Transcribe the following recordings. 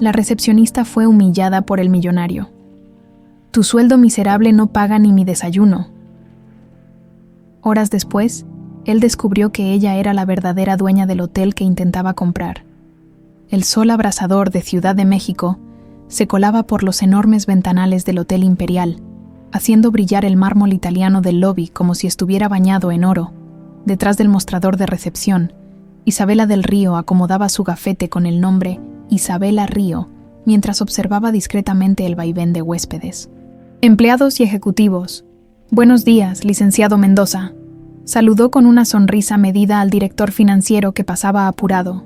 La recepcionista fue humillada por el millonario. Tu sueldo miserable no paga ni mi desayuno. Horas después, él descubrió que ella era la verdadera dueña del hotel que intentaba comprar. El sol abrasador de Ciudad de México se colaba por los enormes ventanales del Hotel Imperial, haciendo brillar el mármol italiano del lobby como si estuviera bañado en oro. Detrás del mostrador de recepción, Isabela del Río acomodaba su gafete con el nombre Isabela Río, mientras observaba discretamente el vaivén de huéspedes. Empleados y ejecutivos. Buenos días, licenciado Mendoza. Saludó con una sonrisa medida al director financiero que pasaba apurado.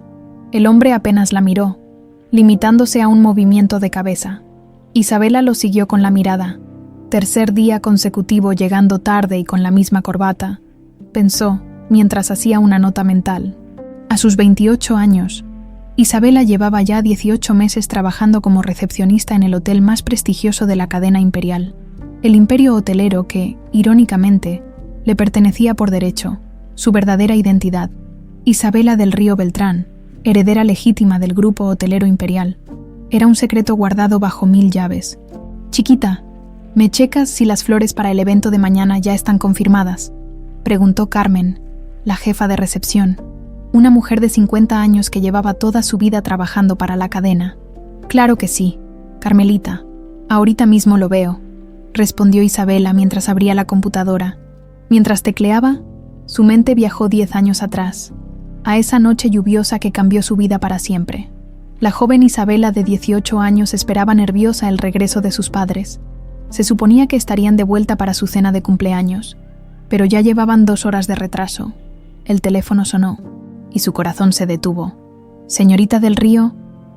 El hombre apenas la miró, limitándose a un movimiento de cabeza. Isabela lo siguió con la mirada. Tercer día consecutivo llegando tarde y con la misma corbata, pensó, mientras hacía una nota mental. A sus 28 años, Isabela llevaba ya 18 meses trabajando como recepcionista en el hotel más prestigioso de la cadena imperial, el imperio hotelero que, irónicamente, le pertenecía por derecho, su verdadera identidad, Isabela del Río Beltrán, heredera legítima del grupo hotelero imperial. Era un secreto guardado bajo 1000 llaves. Chiquita, ¿me checas si las flores para el evento de mañana ya están confirmadas?, preguntó Carmen, la jefa de recepción, una mujer de 50 años que llevaba toda su vida trabajando para la cadena. Claro que sí, Carmelita, ahorita mismo lo veo, respondió Isabela mientras abría la computadora. Mientras tecleaba, su mente viajó 10 años atrás, a esa noche lluviosa que cambió su vida para siempre. La joven Isabela de 18 años esperaba nerviosa el regreso de sus padres. Se suponía que estarían de vuelta para su cena de cumpleaños, pero ya llevaban 2 horas de retraso. El teléfono sonó, y su corazón se detuvo. Señorita del Río,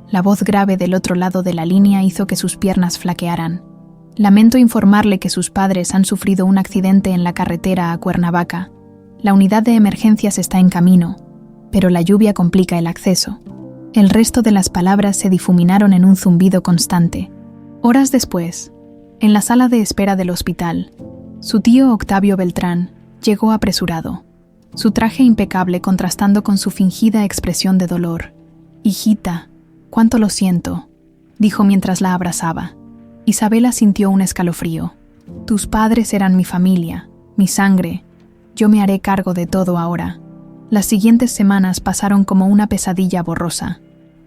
la voz grave del otro lado de la línea hizo que sus piernas flaquearan. Lamento informarle que sus padres han sufrido un accidente en la carretera a Cuernavaca. La unidad de emergencias está en camino, pero la lluvia complica el acceso. El resto de las palabras se difuminaron en un zumbido constante. Horas después, en la sala de espera del hospital, su tío Octavio Beltrán llegó apresurado, su traje impecable contrastando con su fingida expresión de dolor. «Hijita, cuánto lo siento», dijo mientras la abrazaba. Isabela sintió un escalofrío. «Tus padres eran mi familia, mi sangre. Yo me haré cargo de todo ahora». Las siguientes semanas pasaron como una pesadilla borrosa.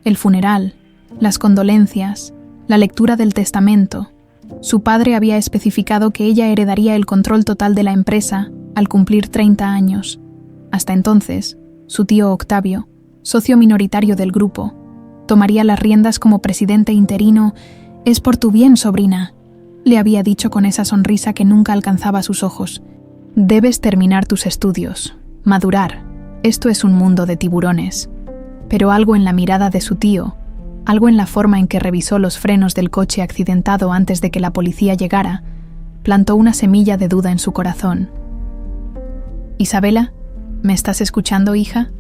El funeral, las condolencias, la lectura del testamento. Su padre había especificado que ella heredaría el control total de la empresa al cumplir 30 años. Hasta entonces, su tío Octavio, socio minoritario del grupo, tomaría las riendas como presidente interino. «Es por tu bien, sobrina», le había dicho con esa sonrisa que nunca alcanzaba sus ojos. «Debes terminar tus estudios, madurar. Esto es un mundo de tiburones». Pero algo en la mirada de su tío, algo en la forma en que revisó los frenos del coche accidentado antes de que la policía llegara, plantó una semilla de duda en su corazón. «Isabela, ¿me estás escuchando, hija?».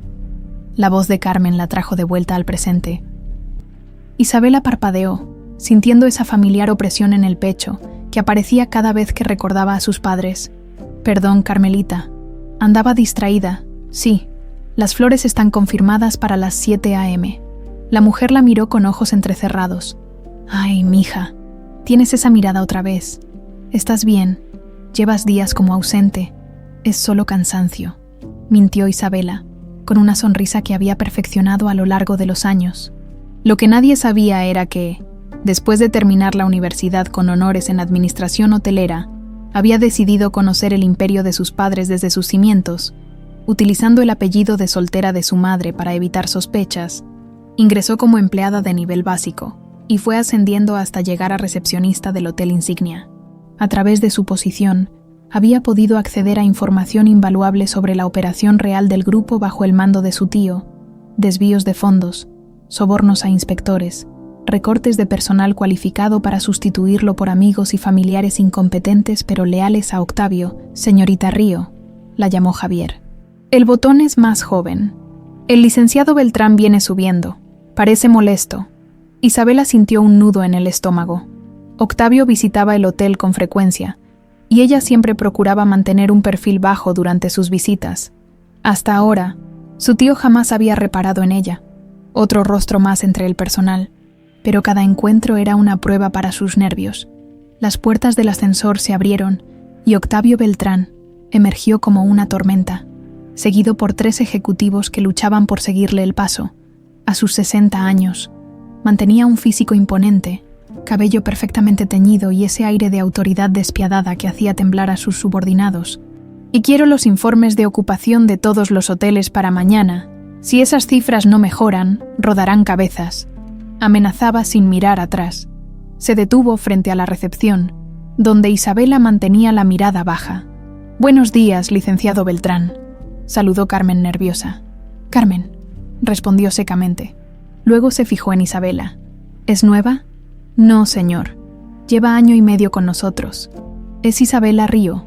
La voz de Carmen la trajo de vuelta al presente. Isabela parpadeó, sintiendo esa familiar opresión en el pecho que aparecía cada vez que recordaba a sus padres. «Perdón, Carmelita. Andaba distraída. Sí, las flores están confirmadas para las 7 a.m. La mujer la miró con ojos entrecerrados. «Ay, mija, tienes esa mirada otra vez. ¿Estás bien? Llevas días como ausente. Es solo cansancio», mintió Isabela, con una sonrisa que había perfeccionado a lo largo de los años. Lo que nadie sabía era que, después de terminar la universidad con honores en administración hotelera, había decidido conocer el imperio de sus padres desde sus cimientos. Utilizando el apellido de soltera de su madre para evitar sospechas, ingresó como empleada de nivel básico y fue ascendiendo hasta llegar a recepcionista del Hotel Insignia. A través de su posición, había podido acceder a información invaluable sobre la operación real del grupo bajo el mando de su tío, desvíos de fondos, sobornos a inspectores, recortes de personal cualificado para sustituirlo por amigos y familiares incompetentes pero leales a Octavio. «Señorita Río», la llamó Javier. «El botón es más joven. El licenciado Beltrán viene subiendo. Parece molesto». Isabela sintió un nudo en el estómago. Octavio visitaba el hotel con frecuencia, y ella siempre procuraba mantener un perfil bajo durante sus visitas. Hasta ahora, su tío jamás había reparado en ella. Otro rostro más entre el personal. pero cada encuentro era una prueba para sus nervios. Las puertas del ascensor se abrieron y Octavio Beltrán emergió como una tormenta, seguido por 3 ejecutivos que luchaban por seguirle el paso. A sus 60 años, mantenía un físico imponente, cabello perfectamente teñido y ese aire de autoridad despiadada que hacía temblar a sus subordinados. Y quiero los informes de ocupación de todos los hoteles para mañana. Si esas cifras no mejoran, rodarán cabezas. Amenazaba sin mirar atrás. Se detuvo frente a la recepción, donde Isabela mantenía la mirada baja. «Buenos días, licenciado Beltrán», saludó Carmen nerviosa. «Carmen», respondió secamente. Luego se fijó en Isabela. «¿Es nueva?» «No, señor. Lleva 1 año y medio con nosotros. Es Isabela Río,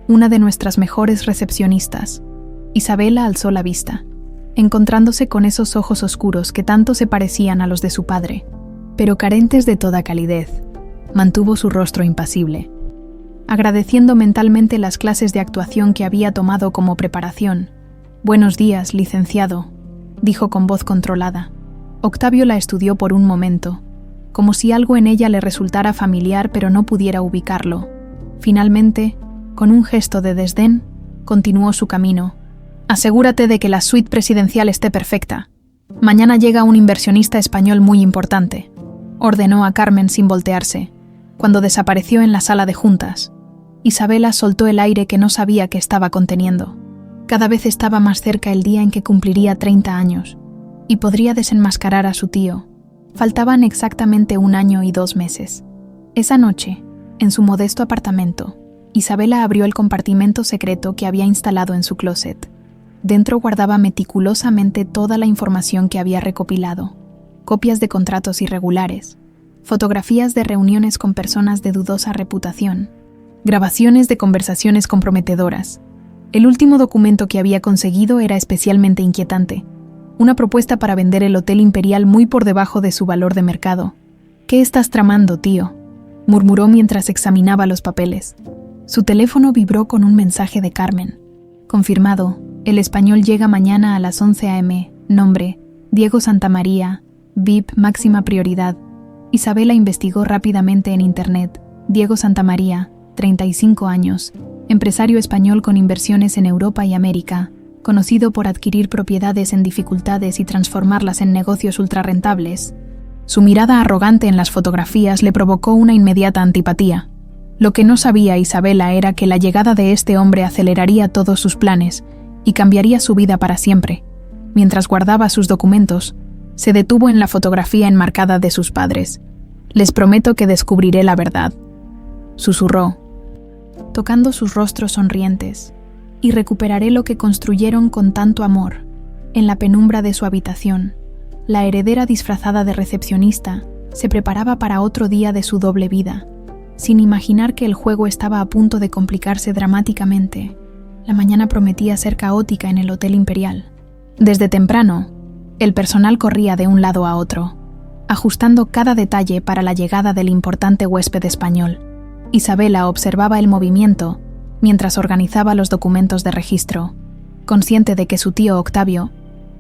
una de nuestras mejores recepcionistas». Isabela alzó la vista, encontrándose con esos ojos oscuros que tanto se parecían a los de su padre, pero carentes de toda calidez. Mantuvo su rostro impasible, agradeciendo mentalmente las clases de actuación que había tomado como preparación. «Buenos días, licenciado», dijo con voz controlada. Octavio la estudió por un momento, como si algo en ella le resultara familiar pero no pudiera ubicarlo. Finalmente, con un gesto de desdén, continuó su camino. «Asegúrate de que la suite presidencial esté perfecta. Mañana llega un inversionista español muy importante», ordenó a Carmen sin voltearse, cuando desapareció en la sala de juntas. Isabela soltó el aire que no sabía que estaba conteniendo. Cada vez estaba más cerca el día en que cumpliría 30 años, y podría desenmascarar a su tío. Faltaban exactamente 1 año y 2 meses. Esa noche, en su modesto apartamento, Isabela abrió el compartimento secreto que había instalado en su closet. Dentro guardaba meticulosamente toda la información que había recopilado: copias de contratos irregulares, fotografías de reuniones con personas de dudosa reputación, grabaciones de conversaciones comprometedoras. El último documento que había conseguido era especialmente inquietante: una propuesta para vender el Hotel Imperial muy por debajo de su valor de mercado. «¿Qué estás tramando, tío?», murmuró mientras examinaba los papeles. Su teléfono vibró con un mensaje de Carmen. «Confirmado. El español llega mañana a las 11 a.m. Nombre: Diego Santamaría. VIP máxima prioridad». Isabela investigó rápidamente en internet. Diego Santamaría, 35 años, empresario español con inversiones en Europa y América, conocido por adquirir propiedades en dificultades y transformarlas en negocios ultrarrentables. Su mirada arrogante en las fotografías le provocó una inmediata antipatía. Lo que no sabía Isabela era que la llegada de este hombre aceleraría todos sus planes y cambiaría su vida para siempre. Mientras guardaba sus documentos, se detuvo en la fotografía enmarcada de sus padres. «Les prometo que descubriré la verdad», susurró, tocando sus rostros sonrientes, «y recuperaré lo que construyeron con tanto amor». En la penumbra de su habitación, la heredera disfrazada de recepcionista se preparaba para otro día de su doble vida, sin imaginar que el juego estaba a punto de complicarse dramáticamente. La mañana prometía ser caótica en el Hotel Imperial. Desde temprano, el personal corría de un lado a otro, ajustando cada detalle para la llegada del importante huésped español. Isabela observaba el movimiento mientras organizaba los documentos de registro, consciente de que su tío Octavio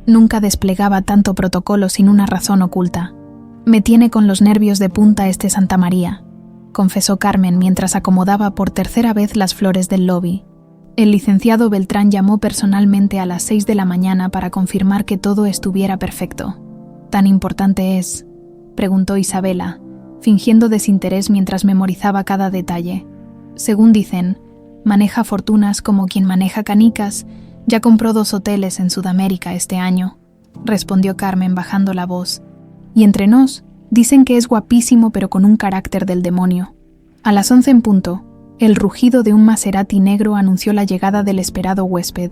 nunca desplegaba tanto protocolo sin una razón oculta. «Me tiene con los nervios de punta este Santamaría», confesó Carmen mientras acomodaba por 3ª vez las flores del lobby. El licenciado Beltrán llamó personalmente a las 6 de la mañana para confirmar que todo estuviera perfecto. «¿Tan importante es?», preguntó Isabela, fingiendo desinterés mientras memorizaba cada detalle. «Según dicen, maneja fortunas como quien maneja canicas. Ya compró 2 hoteles en Sudamérica este año», respondió Carmen bajando la voz. «Y entre nos, dicen que es guapísimo pero con un carácter del demonio». A las 11 en punto, el rugido de un Maserati negro anunció la llegada del esperado huésped.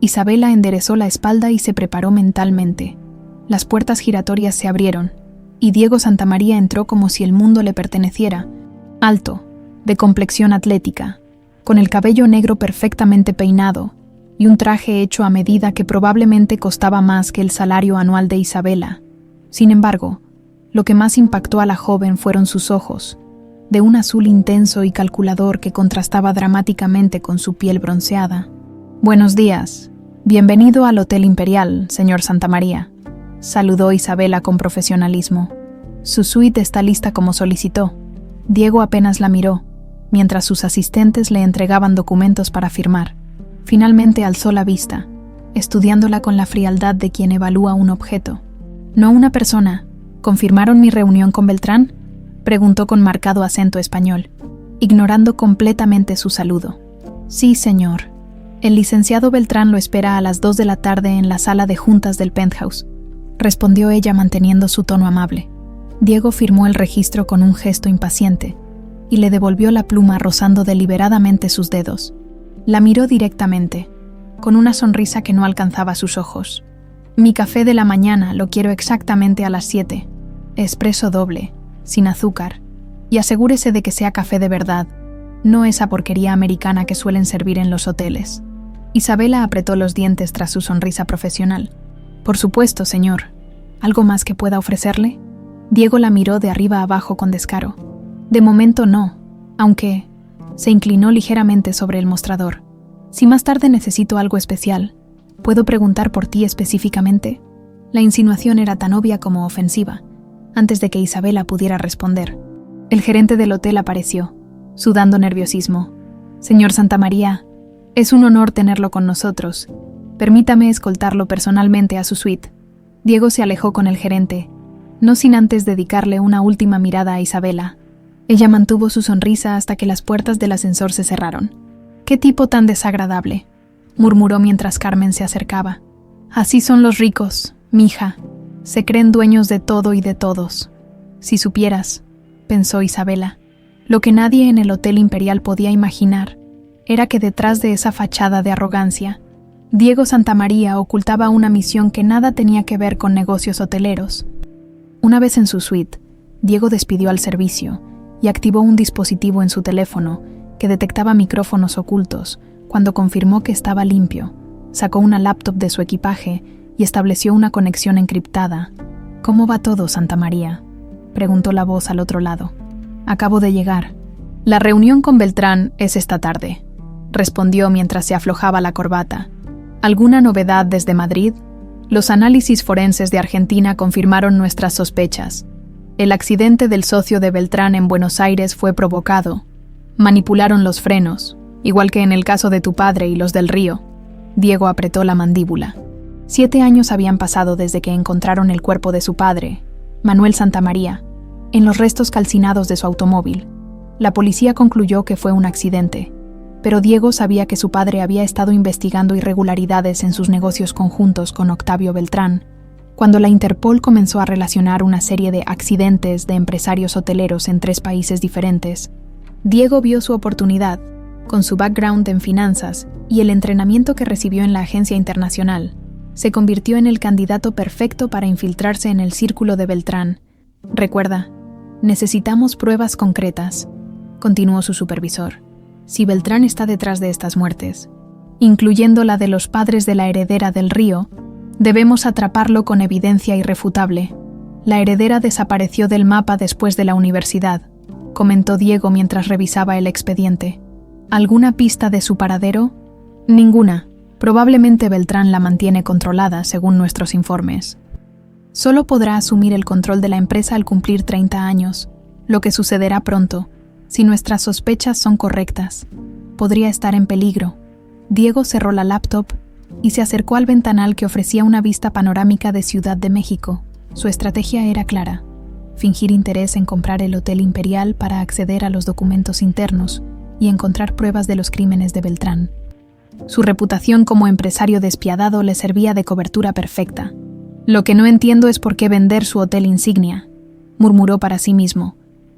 Isabela enderezó la espalda y se preparó mentalmente. Las puertas giratorias se abrieron, y Diego Santamaría entró como si el mundo le perteneciera, alto, de complexión atlética, con el cabello negro perfectamente peinado, y un traje hecho a medida que probablemente costaba más que el salario anual de Isabela. Sin embargo, lo que más impactó a la joven fueron sus ojos, de un azul intenso y calculador que contrastaba dramáticamente con su piel bronceada. «Buenos días. Bienvenido al Hotel Imperial, señor Santamaría», saludó Isabela con profesionalismo. Su suite está lista como solicitó. Diego apenas la miró, mientras sus asistentes le entregaban documentos para firmar. Finalmente alzó la vista, estudiándola con la frialdad de quien evalúa un objeto. No una persona. ¿Confirmaron mi reunión con Beltrán?, preguntó con marcado acento español, ignorando completamente su saludo. Sí, señor. El licenciado Beltrán lo espera a las 2 de la tarde en la sala de juntas del penthouse, respondió ella manteniendo su tono amable. Diego firmó el registro con un gesto impaciente y le devolvió la pluma rozando deliberadamente sus dedos. La miró directamente, con una sonrisa que no alcanzaba sus ojos. Mi café de la mañana lo quiero exactamente a las 7. Espresso doble, sin azúcar, y asegúrese de que sea café de verdad, no esa porquería americana que suelen servir en los hoteles. Isabela apretó los dientes tras su sonrisa profesional. Por supuesto, señor. ¿Algo más que pueda ofrecerle? Diego la miró de arriba a abajo con descaro. De momento no, aunque se inclinó ligeramente sobre el mostrador. Si más tarde necesito algo especial, ¿puedo preguntar por ti específicamente? La insinuación era tan obvia como ofensiva, antes de que Isabela pudiera responder. El gerente del hotel apareció, sudando nerviosismo. Señor Santamaría, es un honor tenerlo con nosotros. Permítame escoltarlo personalmente a su suite. Diego se alejó con el gerente, no sin antes dedicarle una última mirada a Isabela. Ella mantuvo su sonrisa hasta que las puertas del ascensor se cerraron. «Qué tipo tan desagradable», murmuró mientras Carmen se acercaba. «Así son los ricos, mija. Se creen dueños de todo y de todos. Si supieras», pensó Isabela, lo que nadie en el Hotel Imperial podía imaginar era que detrás de esa fachada de arrogancia, Diego Santamaría ocultaba una misión que nada tenía que ver con negocios hoteleros. Una vez en su suite, Diego despidió al servicio y activó un dispositivo en su teléfono que detectaba micrófonos ocultos. Cuando confirmó que estaba limpio, sacó una laptop de su equipaje y estableció una conexión encriptada. «¿Cómo va todo, Santamaría?», preguntó la voz al otro lado. «Acabo de llegar. La reunión con Beltrán es esta tarde», respondió mientras se aflojaba la corbata. «¿Alguna novedad desde Madrid?» Los análisis forenses de Argentina confirmaron nuestras sospechas. El accidente del socio de Beltrán en Buenos Aires fue provocado. Manipularon los frenos, igual que en el caso de tu padre y los del Río. Diego apretó la mandíbula. 7 años habían pasado desde que encontraron el cuerpo de su padre, Manuel Santamaría, en los restos calcinados de su automóvil. La policía concluyó que fue un accidente, pero Diego sabía que su padre había estado investigando irregularidades en sus negocios conjuntos con Octavio Beltrán. Cuando la Interpol comenzó a relacionar una serie de accidentes de empresarios hoteleros en 3 países diferentes, Diego vio su oportunidad, con su background en finanzas y el entrenamiento que recibió en la agencia internacional. Se convirtió en el candidato perfecto para infiltrarse en el círculo de Beltrán. «Recuerda, necesitamos pruebas concretas», continuó su supervisor. «Si Beltrán está detrás de estas muertes, incluyendo la de los padres de la heredera del Río, debemos atraparlo con evidencia irrefutable. La heredera desapareció del mapa después de la universidad», comentó Diego mientras revisaba el expediente. «¿Alguna pista de su paradero?» «Ninguna. Probablemente Beltrán la mantiene controlada, según nuestros informes. Solo podrá asumir el control de la empresa al cumplir 30 años, lo que sucederá pronto. Si nuestras sospechas son correctas, podría estar en peligro». Diego cerró la laptop y se acercó al ventanal que ofrecía una vista panorámica de Ciudad de México. Su estrategia era clara: fingir interés en comprar el Hotel Imperial para acceder a los documentos internos y encontrar pruebas de los crímenes de Beltrán. Su reputación como empresario despiadado le servía de cobertura perfecta. «Lo que no entiendo es por qué vender su hotel insignia», murmuró para sí mismo.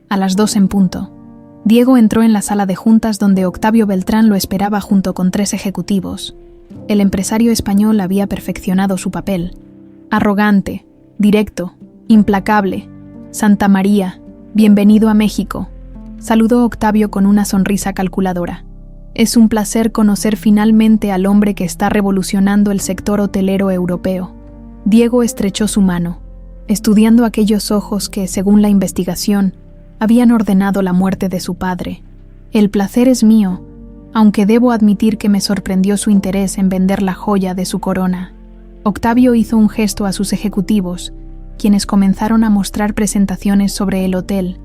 A las 2 en punto, Diego entró en la sala de juntas donde Octavio Beltrán lo esperaba junto con 3 ejecutivos. El empresario español había perfeccionado su papel. Arrogante, directo, implacable. «Santamaría, bienvenido a México», saludó Octavio con una sonrisa calculadora. «Es un placer conocer finalmente al hombre que está revolucionando el sector hotelero europeo». Diego estrechó su mano, estudiando aquellos ojos que, según la investigación, habían ordenado la muerte de su padre. «El placer es mío, aunque debo admitir que me sorprendió su interés en vender la joya de su corona». Octavio hizo un gesto a sus ejecutivos, quienes comenzaron a mostrar presentaciones sobre el hotel.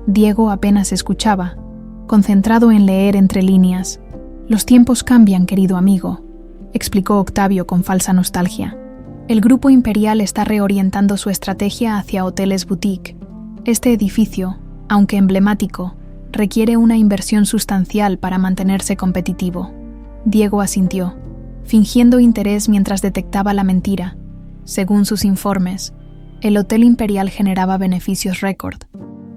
Diego apenas escuchaba, concentrado en leer entre líneas. «Los tiempos cambian, querido amigo», explicó Octavio con falsa nostalgia. «El Grupo Imperial está reorientando su estrategia hacia hoteles boutique. Este edificio, aunque emblemático, requiere una inversión sustancial para mantenerse competitivo». Diego asintió, fingiendo interés mientras detectaba la mentira. Según sus informes, el Hotel Imperial generaba beneficios récord.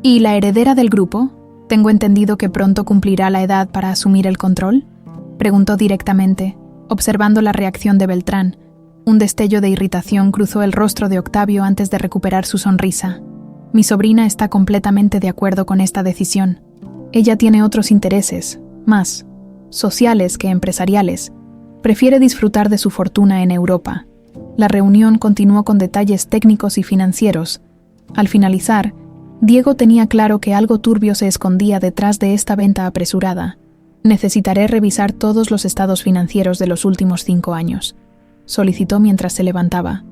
¿Y la heredera del grupo? ¿Tengo entendido que pronto cumplirá la edad para asumir el control?, preguntó directamente, observando la reacción de Beltrán. Un destello de irritación cruzó el rostro de Octavio antes de recuperar su sonrisa. «Mi sobrina está completamente de acuerdo con esta decisión. Ella tiene otros intereses, más sociales que empresariales. Prefiere disfrutar de su fortuna en Europa». La reunión continuó con detalles técnicos y financieros. Al finalizar, Diego tenía claro que algo turbio se escondía detrás de esta venta apresurada. «Necesitaré revisar todos los estados financieros de los últimos 5 años», solicitó mientras se levantaba.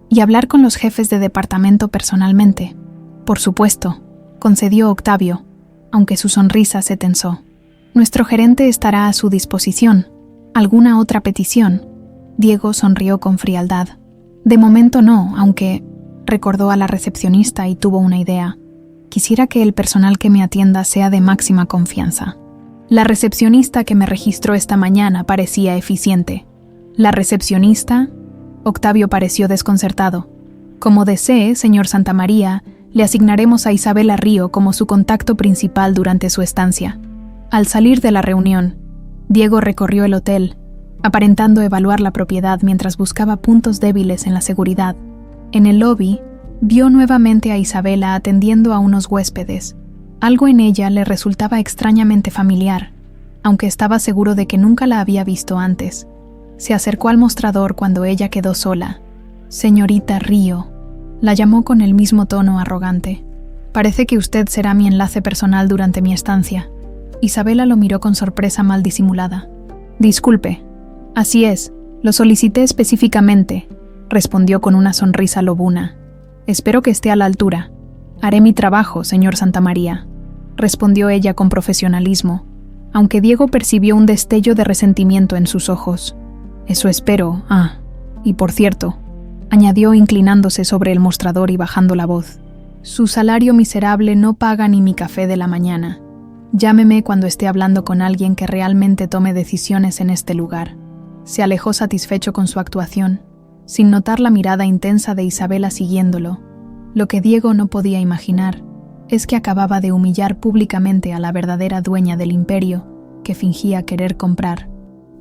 «Y hablar con los jefes de departamento personalmente». «Por supuesto», concedió Octavio, aunque su sonrisa se tensó. «Nuestro gerente estará a su disposición. ¿Alguna otra petición?». Diego sonrió con frialdad. «De momento no, aunque…», recordó a la recepcionista y tuvo una idea. «Quisiera que el personal que me atienda sea de máxima confianza». La recepcionista que me registró esta mañana parecía eficiente. «¿La recepcionista?». Octavio pareció desconcertado. «Como desee, señor Santamaría, le asignaremos a Isabela Río como su contacto principal durante su estancia». Al salir de la reunión, Diego recorrió el hotel, aparentando evaluar la propiedad mientras buscaba puntos débiles en la seguridad. En el lobby, vio nuevamente a Isabela atendiendo a unos huéspedes. Algo en ella le resultaba extrañamente familiar, aunque estaba seguro de que nunca la había visto antes. Se acercó al mostrador cuando ella quedó sola. «Señorita Río», la llamó con el mismo tono arrogante. «Parece que usted será mi enlace personal durante mi estancia». Isabela lo miró con sorpresa mal disimulada. «Disculpe». «Así es, lo solicité específicamente», respondió con una sonrisa lobuna. «Espero que esté a la altura». «Haré mi trabajo, señor Santamaría», respondió ella con profesionalismo, aunque Diego percibió un destello de resentimiento en sus ojos. «Eso espero. Y por cierto», añadió inclinándose sobre el mostrador y bajando la voz, «su salario miserable no paga ni mi café de la mañana. Llámeme cuando esté hablando con alguien que realmente tome decisiones en este lugar». Se alejó satisfecho con su actuación, sin notar la mirada intensa de Isabela siguiéndolo. Lo que Diego no podía imaginar es que acababa de humillar públicamente a la verdadera dueña del imperio que fingía querer comprar,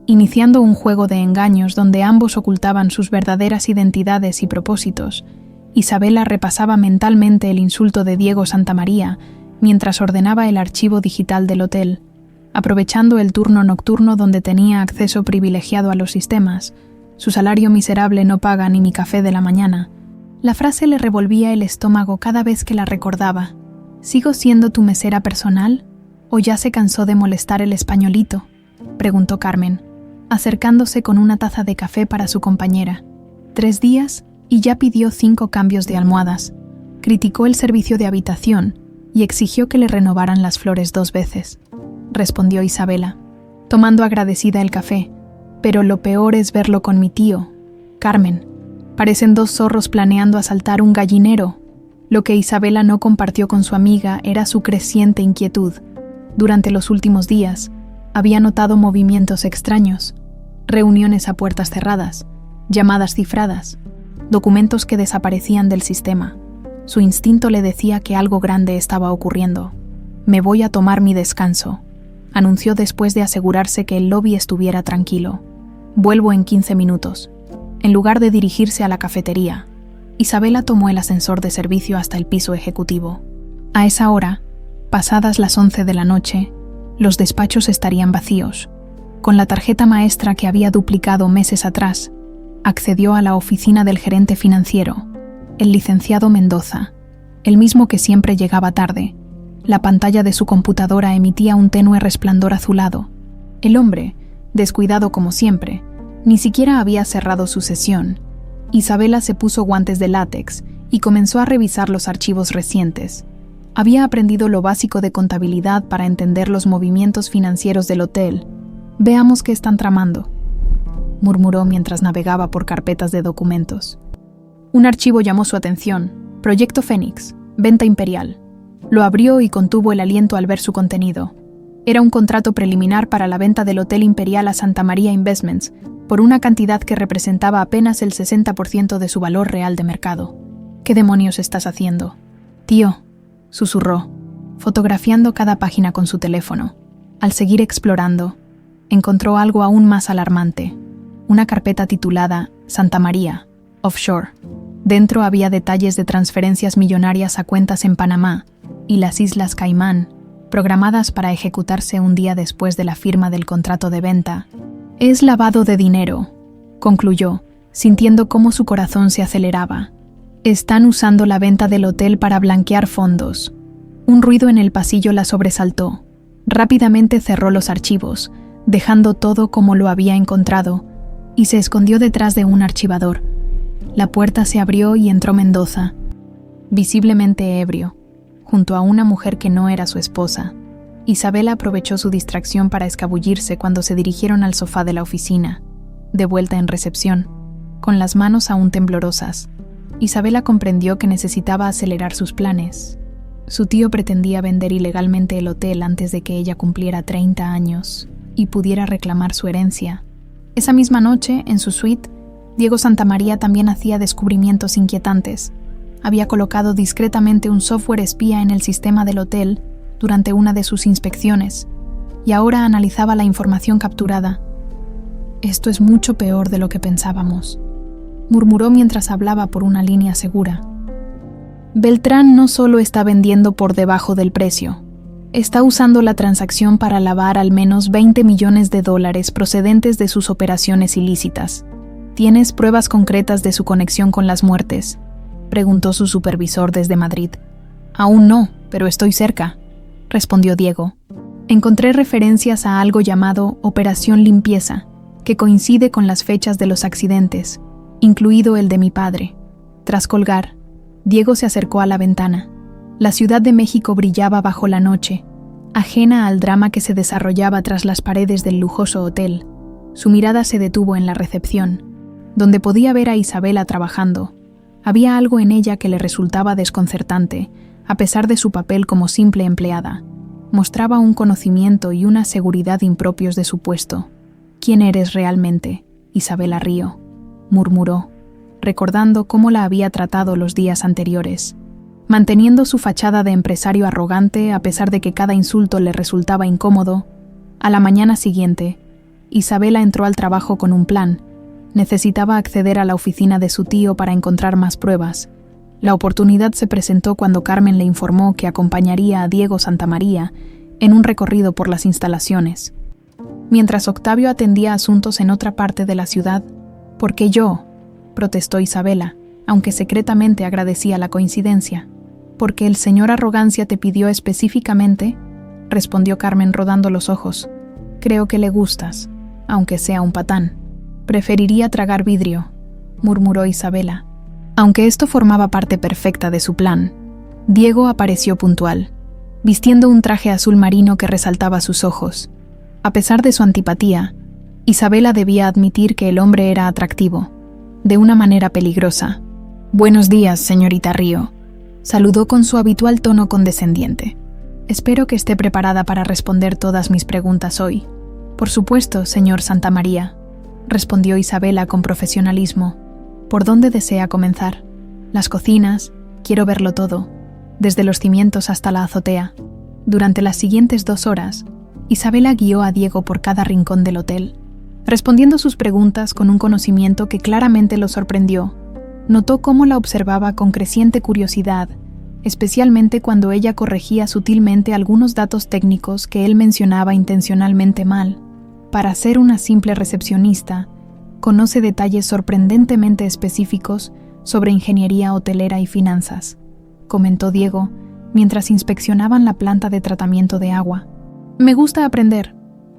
iniciando un juego de engaños donde ambos ocultaban sus verdaderas identidades y propósitos. Isabela repasaba mentalmente el insulto de Diego Santamaría mientras ordenaba el archivo digital del hotel, aprovechando el turno nocturno donde tenía acceso privilegiado a los sistemas. «Su salario miserable no paga ni mi café de la mañana». La frase le revolvía el estómago cada vez que la recordaba. «¿Sigo siendo tu mesera personal? ¿O ya se cansó de molestar el españolito?», preguntó Carmen, acercándose con una taza de café para su compañera. 3 días y ya pidió 5 cambios de almohadas. Criticó el servicio de habitación y exigió que le renovaran las flores 2 veces, respondió Isabela, tomando agradecida el café. «Pero lo peor es verlo con mi tío, Carmen. Parecen 2 zorros planeando asaltar un gallinero». Lo que Isabela no compartió con su amiga era su creciente inquietud. Durante los últimos días, había notado movimientos extraños, reuniones a puertas cerradas, llamadas cifradas, documentos que desaparecían del sistema. Su instinto le decía que algo grande estaba ocurriendo. «Me voy a tomar mi descanso», anunció después de asegurarse que el lobby estuviera tranquilo. «Vuelvo en 15 minutos». En lugar de dirigirse a la cafetería, Isabela tomó el ascensor de servicio hasta el piso ejecutivo. A esa hora, pasadas las 11 de la noche, los despachos estarían vacíos. Con la tarjeta maestra que había duplicado meses atrás, accedió a la oficina del gerente financiero, el licenciado Mendoza, el mismo que siempre llegaba tarde. La pantalla de su computadora emitía un tenue resplandor azulado. El hombre, descuidado como siempre, ni siquiera había cerrado su sesión. Isabela se puso guantes de látex y comenzó a revisar los archivos recientes. Había aprendido lo básico de contabilidad para entender los movimientos financieros del hotel. Veamos qué están tramando, murmuró mientras navegaba por carpetas de documentos. Un archivo llamó su atención: Proyecto Fénix, venta imperial. Lo abrió y contuvo el aliento al ver su contenido. Era un contrato preliminar para la venta del Hotel Imperial a Santa María Investments, por una cantidad que representaba apenas el 60% de su valor real de mercado. ¿Qué demonios estás haciendo? Tío, susurró, fotografiando cada página con su teléfono. Al seguir explorando, encontró algo aún más alarmante: una carpeta titulada Santa María, Offshore. Dentro había detalles de transferencias millonarias a cuentas en Panamá y las Islas Caimán, programadas para ejecutarse un día después de la firma del contrato de venta. Es lavado de dinero, concluyó, sintiendo cómo su corazón se aceleraba. Están usando la venta del hotel para blanquear fondos. Un ruido en el pasillo la sobresaltó. Rápidamente cerró los archivos, dejando todo como lo había encontrado, y se escondió detrás de un archivador. La puerta se abrió y entró Mendoza, visiblemente ebrio, junto a una mujer que no era su esposa. Isabela aprovechó su distracción para escabullirse cuando se dirigieron al sofá de la oficina. De vuelta en recepción, con las manos aún temblorosas, Isabela comprendió que necesitaba acelerar sus planes. Su tío pretendía vender ilegalmente el hotel antes de que ella cumpliera 30 años y pudiera reclamar su herencia. Esa misma noche, en su suite, Diego Santamaría también hacía descubrimientos inquietantes. Había colocado discretamente un software espía en el sistema del hotel durante una de sus inspecciones, y ahora analizaba la información capturada. «Esto es mucho peor de lo que pensábamos», murmuró mientras hablaba por una línea segura. «Beltrán no solo está vendiendo por debajo del precio, está usando la transacción para lavar al menos $20 millones procedentes de sus operaciones ilícitas. ¿Tienes pruebas concretas de su conexión con las muertes?», preguntó su supervisor desde Madrid. «Aún no, pero estoy cerca», respondió Diego. «Encontré referencias a algo llamado Operación Limpieza, que coincide con las fechas de los accidentes, incluido el de mi padre». Tras colgar, Diego se acercó a la ventana. La Ciudad de México brillaba bajo la noche, ajena al drama que se desarrollaba tras las paredes del lujoso hotel. Su mirada se detuvo en la recepción, donde podía ver a Isabela trabajando. Había algo en ella que le resultaba desconcertante, a pesar de su papel como simple empleada. Mostraba un conocimiento y una seguridad impropios de su puesto. «¿Quién eres realmente, Isabela Río?», murmuró, recordando cómo la había tratado los días anteriores. Manteniendo su fachada de empresario arrogante a pesar de que cada insulto le resultaba incómodo, a la mañana siguiente, Isabela entró al trabajo con un plan. Necesitaba acceder a la oficina de su tío para encontrar más pruebas. La oportunidad se presentó cuando Carmen le informó que acompañaría a Diego Santamaría en un recorrido por las instalaciones. Mientras Octavio atendía asuntos en otra parte de la ciudad. «¿Por qué yo?», protestó Isabela, aunque secretamente agradecía la coincidencia. «Porque el señor Arrogancia te pidió específicamente», respondió Carmen rodando los ojos. «Creo que le gustas, aunque sea un patán». «Preferiría tragar vidrio», murmuró Isabela. Aunque esto formaba parte perfecta de su plan, Diego apareció puntual, vistiendo un traje azul marino que resaltaba sus ojos. A pesar de su antipatía, Isabela debía admitir que el hombre era atractivo, de una manera peligrosa. «Buenos días, señorita Río», saludó con su habitual tono condescendiente. «Espero que esté preparada para responder todas mis preguntas hoy». «Por supuesto, señor Santamaría», respondió Isabela con profesionalismo. «¿Por dónde desea comenzar?» «Las cocinas, quiero verlo todo, desde los cimientos hasta la azotea». Durante las siguientes 2 horas, Isabela guió a Diego por cada rincón del hotel, respondiendo sus preguntas con un conocimiento que claramente lo sorprendió. Notó cómo la observaba con creciente curiosidad, especialmente cuando ella corregía sutilmente algunos datos técnicos que él mencionaba intencionalmente mal. Para ser una simple recepcionista, conoce detalles sorprendentemente específicos sobre ingeniería hotelera y finanzas, comentó Diego, mientras inspeccionaban la planta de tratamiento de agua. «Me gusta aprender»,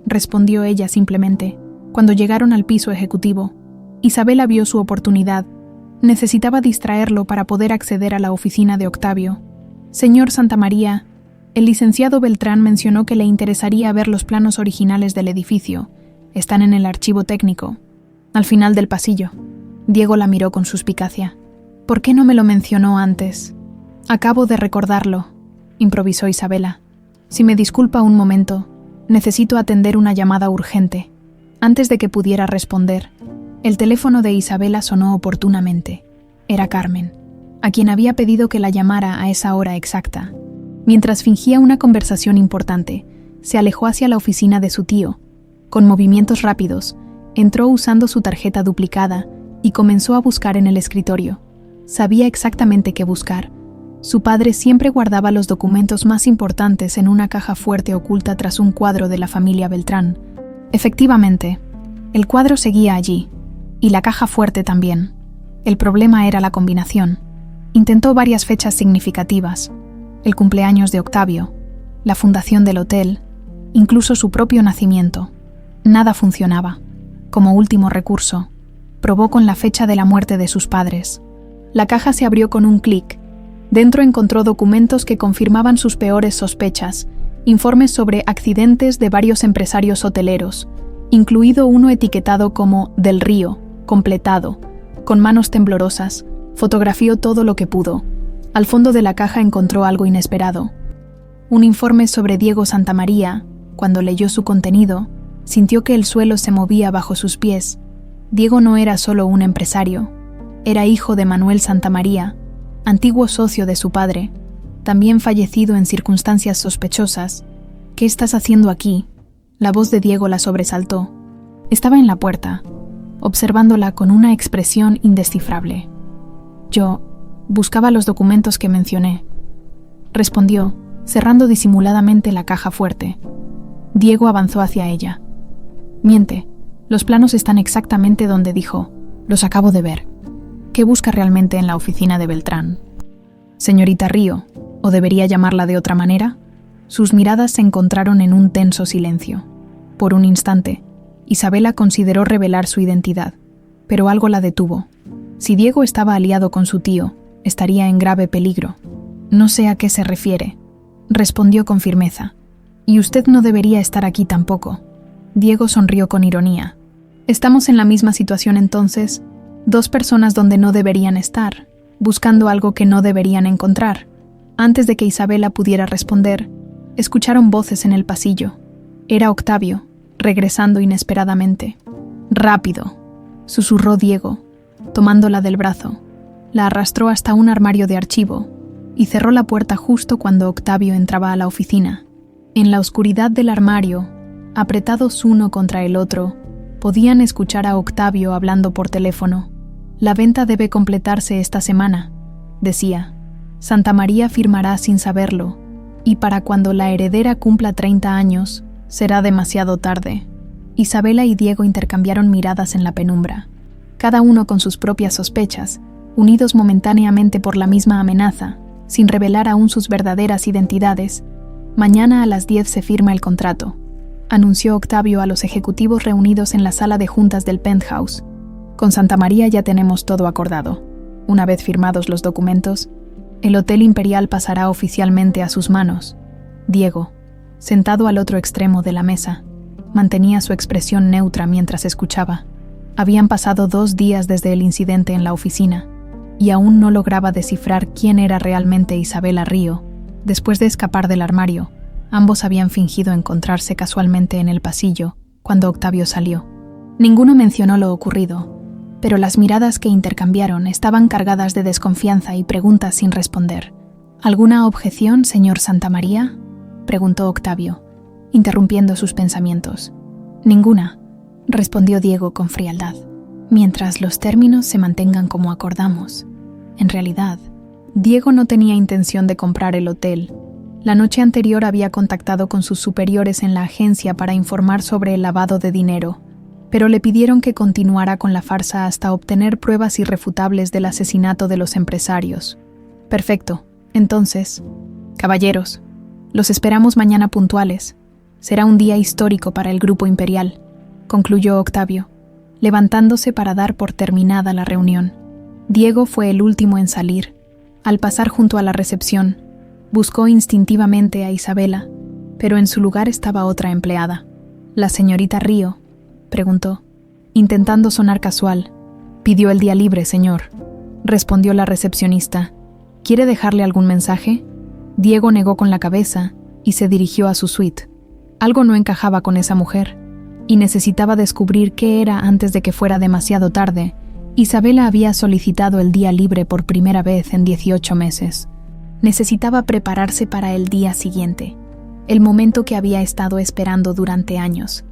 respondió ella simplemente. Cuando llegaron al piso ejecutivo, Isabela vio su oportunidad. Necesitaba distraerlo para poder acceder a la oficina de Octavio. Señor Santamaría, el licenciado Beltrán mencionó que le interesaría ver los planos originales del edificio. Están en el archivo técnico, al final del pasillo. Diego la miró con suspicacia. ¿Por qué no me lo mencionó antes? Acabo de recordarlo, improvisó Isabela. Si me disculpa un momento, necesito atender una llamada urgente. Antes de que pudiera responder, el teléfono de Isabela sonó oportunamente. Era Carmen, a quien había pedido que la llamara a esa hora exacta. Mientras fingía una conversación importante, se alejó hacia la oficina de su tío. Con movimientos rápidos, entró usando su tarjeta duplicada y comenzó a buscar en el escritorio. Sabía exactamente qué buscar. Su padre siempre guardaba los documentos más importantes en una caja fuerte oculta tras un cuadro de la familia Beltrán. Efectivamente, el cuadro seguía allí, y la caja fuerte también. El problema era la combinación. Intentó varias fechas significativas: el cumpleaños de Octavio, la fundación del hotel, incluso su propio nacimiento. Nada funcionaba. Como último recurso, probó con la fecha de la muerte de sus padres. La caja se abrió con un clic. Dentro encontró documentos que confirmaban sus peores sospechas, informes sobre accidentes de varios empresarios hoteleros, incluido uno etiquetado como Del Río, completado. Con manos temblorosas, fotografió todo lo que pudo. Al fondo de la caja encontró algo inesperado. Un informe sobre Diego Santamaría. Cuando leyó su contenido, sintió que el suelo se movía bajo sus pies. Diego no era solo un empresario. Era hijo de Manuel Santamaría, antiguo socio de su padre, también fallecido en circunstancias sospechosas. ¿Qué estás haciendo aquí? La voz de Diego la sobresaltó. Estaba en la puerta, observándola con una expresión indescifrable. Yo buscaba los documentos que mencioné, respondió, cerrando disimuladamente la caja fuerte. Diego avanzó hacia ella. Miente, los planos están exactamente donde dijo. Los acabo de ver. ¿Qué busca realmente en la oficina de Beltrán? Señorita Río, ¿o debería llamarla de otra manera? Sus miradas se encontraron en un tenso silencio. Por un instante, Isabela consideró revelar su identidad, pero algo la detuvo. Si Diego estaba aliado con su tío, estaría en grave peligro. No sé a qué se refiere, respondió con firmeza. Y usted no debería estar aquí tampoco. Diego sonrió con ironía. Estamos en la misma situación entonces, dos personas donde no deberían estar, buscando algo que no deberían encontrar. Antes de que Isabela pudiera responder, escucharon voces en el pasillo. Era Octavio, regresando inesperadamente. «Rápido», susurró Diego, tomándola del brazo. La arrastró hasta un armario de archivo y cerró la puerta justo cuando Octavio entraba a la oficina. En la oscuridad del armario, apretados uno contra el otro, podían escuchar a Octavio hablando por teléfono. «La venta debe completarse esta semana», decía. «Santamaría firmará sin saberlo, y para cuando la heredera cumpla 30 años, será demasiado tarde». Isabela y Diego intercambiaron miradas en la penumbra, cada uno con sus propias sospechas, unidos momentáneamente por la misma amenaza, sin revelar aún sus verdaderas identidades. «Mañana a las 10 se firma el contrato», anunció Octavio a los ejecutivos reunidos en la sala de juntas del penthouse. «Con Santamaría ya tenemos todo acordado. Una vez firmados los documentos, el Hotel Imperial pasará oficialmente a sus manos». Diego, sentado al otro extremo de la mesa, mantenía su expresión neutra mientras escuchaba. Habían pasado 2 días desde el incidente en la oficina, y aún no lograba descifrar quién era realmente Isabela Río. Después de escapar del armario, ambos habían fingido encontrarse casualmente en el pasillo cuando Octavio salió. Ninguno mencionó lo ocurrido, pero las miradas que intercambiaron estaban cargadas de desconfianza y preguntas sin responder. «¿Alguna objeción, señor Santamaría?», preguntó Octavio, interrumpiendo sus pensamientos. «Ninguna», respondió Diego con frialdad, «mientras los términos se mantengan como acordamos». En realidad, Diego no tenía intención de comprar el hotel. La noche anterior había contactado con sus superiores en la agencia para informar sobre el lavado de dinero, pero le pidieron que continuara con la farsa hasta obtener pruebas irrefutables del asesinato de los empresarios. «Perfecto. Entonces, caballeros, los esperamos mañana puntuales. Será un día histórico para el Grupo Imperial», concluyó Octavio, levantándose para dar por terminada la reunión. Diego fue el último en salir. Al pasar junto a la recepción, buscó instintivamente a Isabela, pero en su lugar estaba otra empleada. «¿La señorita Río?», preguntó, intentando sonar casual. «Pidió el día libre, señor», respondió la recepcionista. «¿Quiere dejarle algún mensaje?». Diego negó con la cabeza y se dirigió a su suite. Algo no encajaba con esa mujer, y necesitaba descubrir qué era antes de que fuera demasiado tarde. Isabela había solicitado el día libre por primera vez en 18 meses. Necesitaba prepararse para el día siguiente, el momento que había estado esperando durante años.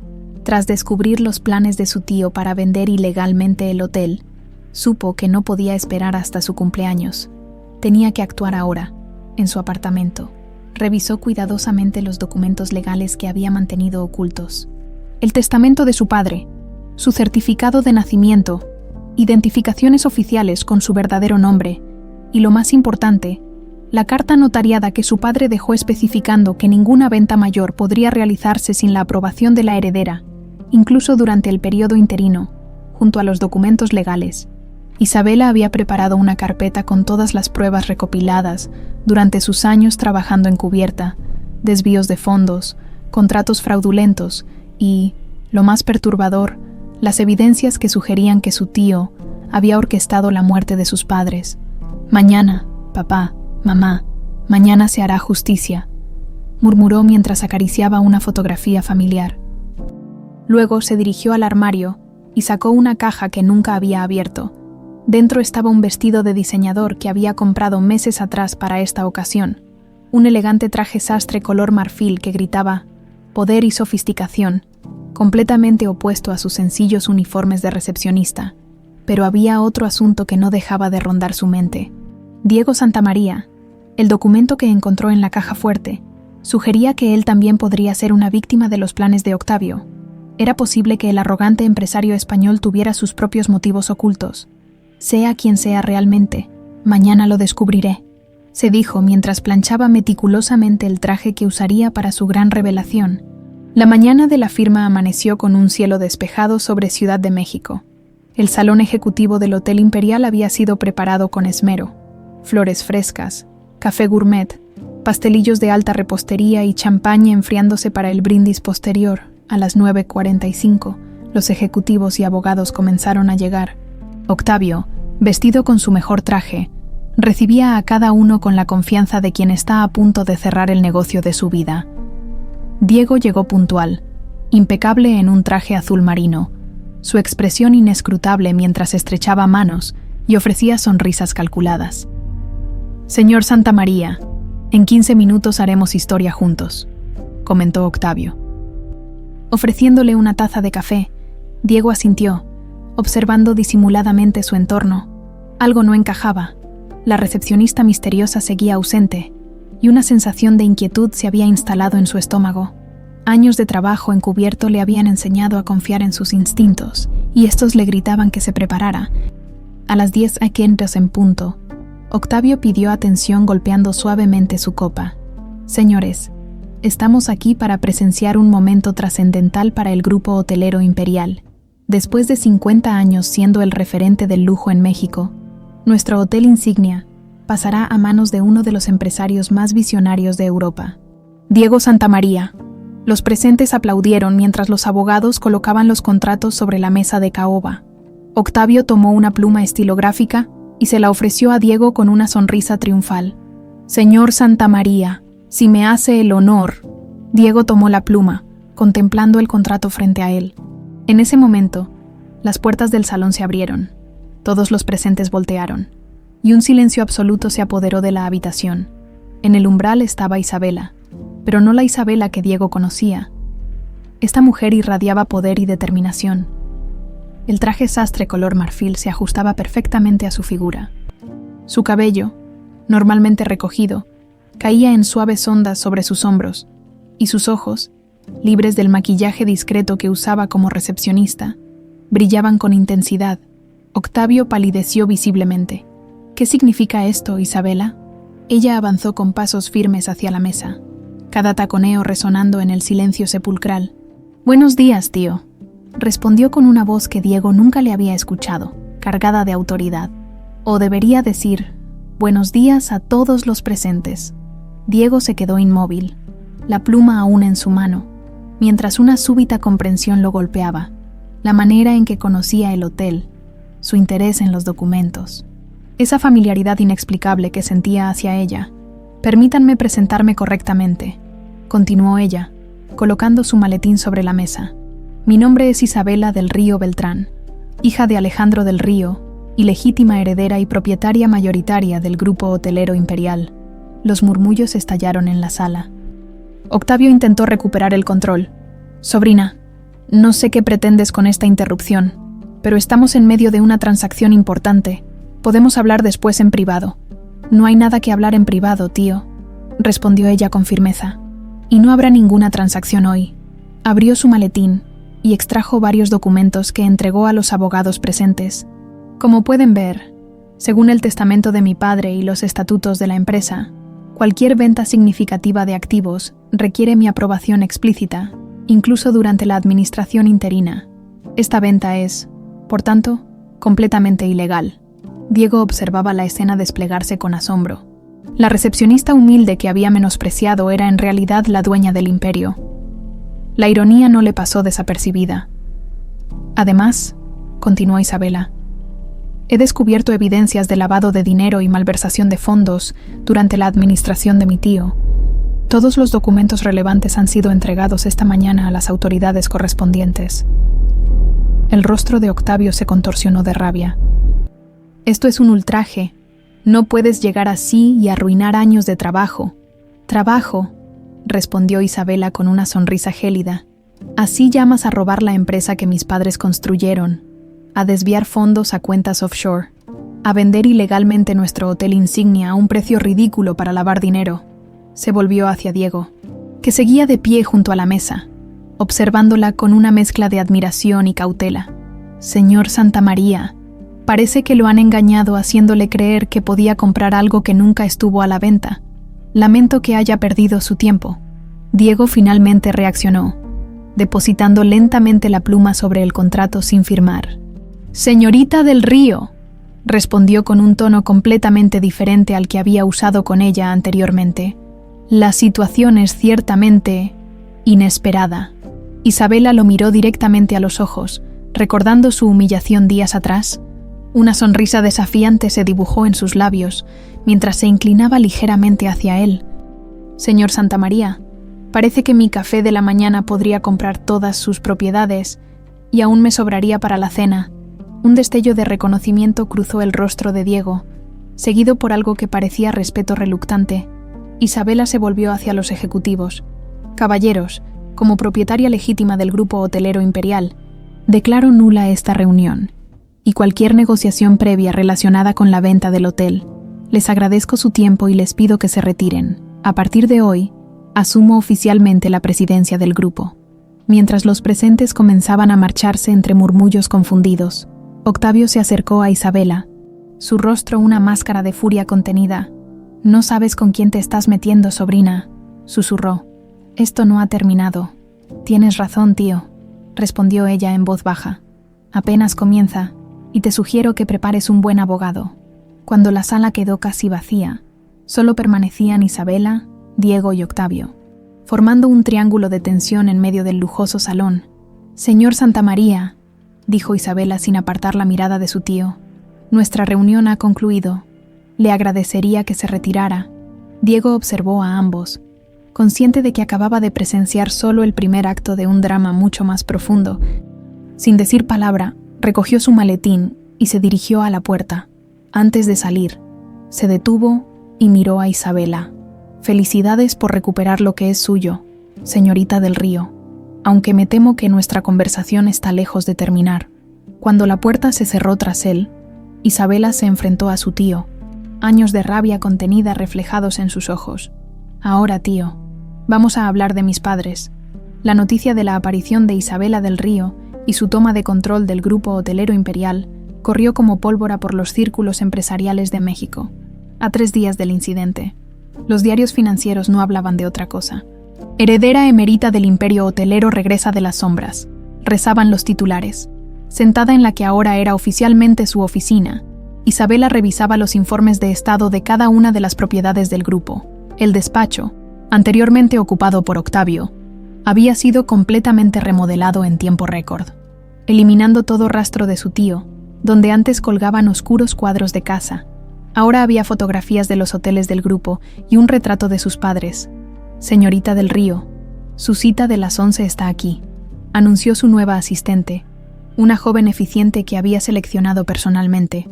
Tras descubrir los planes de su tío para vender ilegalmente el hotel, supo que no podía esperar hasta su cumpleaños. Tenía que actuar ahora, en su apartamento. Revisó cuidadosamente los documentos legales que había mantenido ocultos. El testamento de su padre, su certificado de nacimiento, identificaciones oficiales con su verdadero nombre y, lo más importante, la carta notariada que su padre dejó especificando que ninguna venta mayor podría realizarse sin la aprobación de la heredera, incluso durante el periodo interino, junto a los documentos legales. Isabela había preparado una carpeta con todas las pruebas recopiladas durante sus años trabajando encubierta, desvíos de fondos, contratos fraudulentos y, lo más perturbador, las evidencias que sugerían que su tío había orquestado la muerte de sus padres. «Mañana, papá, mamá, mañana se hará justicia», murmuró mientras acariciaba una fotografía familiar. Luego se dirigió al armario y sacó una caja que nunca había abierto. Dentro estaba un vestido de diseñador que había comprado meses atrás para esta ocasión, un elegante traje sastre color marfil que gritaba poder y sofisticación, completamente opuesto a sus sencillos uniformes de recepcionista. Pero había otro asunto que no dejaba de rondar su mente. Diego Santamaría, el documento que encontró en la caja fuerte, sugería que él también podría ser una víctima de los planes de Octavio. Era posible que el arrogante empresario español tuviera sus propios motivos ocultos. «Sea quien sea realmente, mañana lo descubriré», se dijo mientras planchaba meticulosamente el traje que usaría para su gran revelación. La mañana de la firma amaneció con un cielo despejado sobre Ciudad de México. El salón ejecutivo del Hotel Imperial había sido preparado con esmero. Flores frescas, café gourmet, pastelillos de alta repostería y champaña enfriándose para el brindis posterior. A las 9:45, los ejecutivos y abogados comenzaron a llegar. Octavio, vestido con su mejor traje, recibía a cada uno con la confianza de quien está a punto de cerrar el negocio de su vida. Diego llegó puntual, impecable en un traje azul marino, su expresión inescrutable mientras estrechaba manos y ofrecía sonrisas calculadas. «Señor Santamaría, en 15 minutos haremos historia juntos», comentó Octavio. Ofreciéndole una taza de café, Diego asintió, observando disimuladamente su entorno. Algo no encajaba. La recepcionista misteriosa seguía ausente, y una sensación de inquietud se había instalado en su estómago. Años de trabajo encubierto le habían enseñado a confiar en sus instintos, y estos le gritaban que se preparara. A las 10:00 en punto, Octavio pidió atención golpeando suavemente su copa. «Señores, estamos aquí para presenciar un momento trascendental para el grupo hotelero Imperial. Después de 50 años siendo el referente del lujo en México, nuestro hotel insignia pasará a manos de uno de los empresarios más visionarios de Europa, Diego Santamaría». Los presentes aplaudieron mientras los abogados colocaban los contratos sobre la mesa de caoba. Octavio tomó una pluma estilográfica y se la ofreció a Diego con una sonrisa triunfal. «Señor Santamaría, si me hace el honor». Diego tomó la pluma, contemplando el contrato frente a él. En ese momento, las puertas del salón se abrieron. Todos los presentes voltearon, y un silencio absoluto se apoderó de la habitación. En el umbral estaba Isabela, pero no la Isabela que Diego conocía. Esta mujer irradiaba poder y determinación. El traje sastre color marfil se ajustaba perfectamente a su figura. Su cabello, normalmente recogido, caía en suaves ondas sobre sus hombros, y sus ojos, libres del maquillaje discreto que usaba como recepcionista, brillaban con intensidad. Octavio palideció visiblemente. «¿Qué significa esto, Isabela?». Ella avanzó con pasos firmes hacia la mesa, cada taconeo resonando en el silencio sepulcral. «Buenos días, tío», respondió con una voz que Diego nunca le había escuchado, cargada de autoridad. O debería decir, buenos días a todos los presentes. Diego se quedó inmóvil, la pluma aún en su mano, mientras una súbita comprensión lo golpeaba, la manera en que conocía el hotel, su interés en los documentos, esa familiaridad inexplicable que sentía hacia ella. Permítanme presentarme correctamente, continuó ella, colocando su maletín sobre la mesa. Mi nombre es Isabela del Río Beltrán, hija de Alejandro del Río y legítima heredera y propietaria mayoritaria del Grupo Hotelero Imperial. Los murmullos estallaron en la sala. Octavio intentó recuperar el control. Sobrina, no sé qué pretendes con esta interrupción, pero estamos en medio de una transacción importante. Podemos hablar después en privado. No hay nada que hablar en privado, tío, respondió ella con firmeza. Y no habrá ninguna transacción hoy. Abrió su maletín y extrajo varios documentos que entregó a los abogados presentes. Como pueden ver, según el testamento de mi padre y los estatutos de la empresa, cualquier venta significativa de activos requiere mi aprobación explícita, incluso durante la administración interina. Esta venta es, por tanto, completamente ilegal. Diego observaba la escena desplegarse con asombro. La recepcionista humilde que había menospreciado era en realidad la dueña del imperio. La ironía no le pasó desapercibida. Además, continuó Isabela, he descubierto evidencias de lavado de dinero y malversación de fondos durante la administración de mi tío. Todos los documentos relevantes han sido entregados esta mañana a las autoridades correspondientes. El rostro de Octavio se contorsionó de rabia. Esto es un ultraje. No puedes llegar así y arruinar años de trabajo. Trabajo, respondió Isabela con una sonrisa gélida. Así llamas a robar la empresa que mis padres construyeron, a desviar fondos a cuentas offshore, a vender ilegalmente nuestro hotel insignia a un precio ridículo para lavar dinero. Se volvió hacia Diego, que seguía de pie junto a la mesa, observándola con una mezcla de admiración y cautela. Señor Santamaría, parece que lo han engañado haciéndole creer que podía comprar algo que nunca estuvo a la venta. Lamento que haya perdido su tiempo. Diego finalmente reaccionó, depositando lentamente la pluma sobre el contrato sin firmar. Señorita del Río, respondió con un tono completamente diferente al que había usado con ella anteriormente. La situación es ciertamente inesperada. Isabela lo miró directamente a los ojos, recordando su humillación días atrás. Una sonrisa desafiante se dibujó en sus labios, mientras se inclinaba ligeramente hacia él. Señor Santamaría, parece que mi café de la mañana podría comprar todas sus propiedades, y aún me sobraría para la cena. Un destello de reconocimiento cruzó el rostro de Diego, seguido por algo que parecía respeto reluctante. Isabela se volvió hacia los ejecutivos. Caballeros, como propietaria legítima del Grupo Hotelero Imperial, declaro nula esta reunión y cualquier negociación previa relacionada con la venta del hotel. Les agradezco su tiempo y les pido que se retiren. A partir de hoy, asumo oficialmente la presidencia del grupo. Mientras los presentes comenzaban a marcharse entre murmullos confundidos, Octavio se acercó a Isabela, su rostro una máscara de furia contenida. «No sabes con quién te estás metiendo, sobrina», susurró. «Esto no ha terminado». «Tienes razón, tío», respondió ella en voz baja. «Apenas comienza, y te sugiero que prepares un buen abogado». Cuando la sala quedó casi vacía, solo permanecían Isabela, Diego y Octavio, formando un triángulo de tensión en medio del lujoso salón. «Señor Santamaría», dijo Isabela sin apartar la mirada de su tío, «nuestra reunión ha concluido. Le agradecería que se retirara». Diego observó a ambos, consciente de que acababa de presenciar solo el primer acto de un drama mucho más profundo. Sin decir palabra, recogió su maletín y se dirigió a la puerta. Antes de salir, se detuvo y miró a Isabela. «Felicidades por recuperar lo que es suyo, señorita del Río, aunque me temo que nuestra conversación está lejos de terminar». Cuando la puerta se cerró tras él, Isabela se enfrentó a su tío, años de rabia contenida reflejados en sus ojos. «Ahora, tío, vamos a hablar de mis padres». La noticia de la aparición de Isabela del Río y su toma de control del Grupo Hotelero Imperial corrió como pólvora por los círculos empresariales de México. A 3 días del incidente, los diarios financieros no hablaban de otra cosa. «Heredera emerita del imperio hotelero regresa de las sombras», rezaban los titulares. Sentada en la que ahora era oficialmente su oficina, Isabela revisaba los informes de estado de cada una de las propiedades del grupo. El despacho, anteriormente ocupado por Octavio, había sido completamente remodelado en tiempo récord, eliminando todo rastro de su tío, donde antes colgaban oscuros cuadros de casa. Ahora había fotografías de los hoteles del grupo y un retrato de sus padres. Señorita del Río, su cita de las 11 está aquí, anunció su nueva asistente, una joven eficiente que había seleccionado personalmente.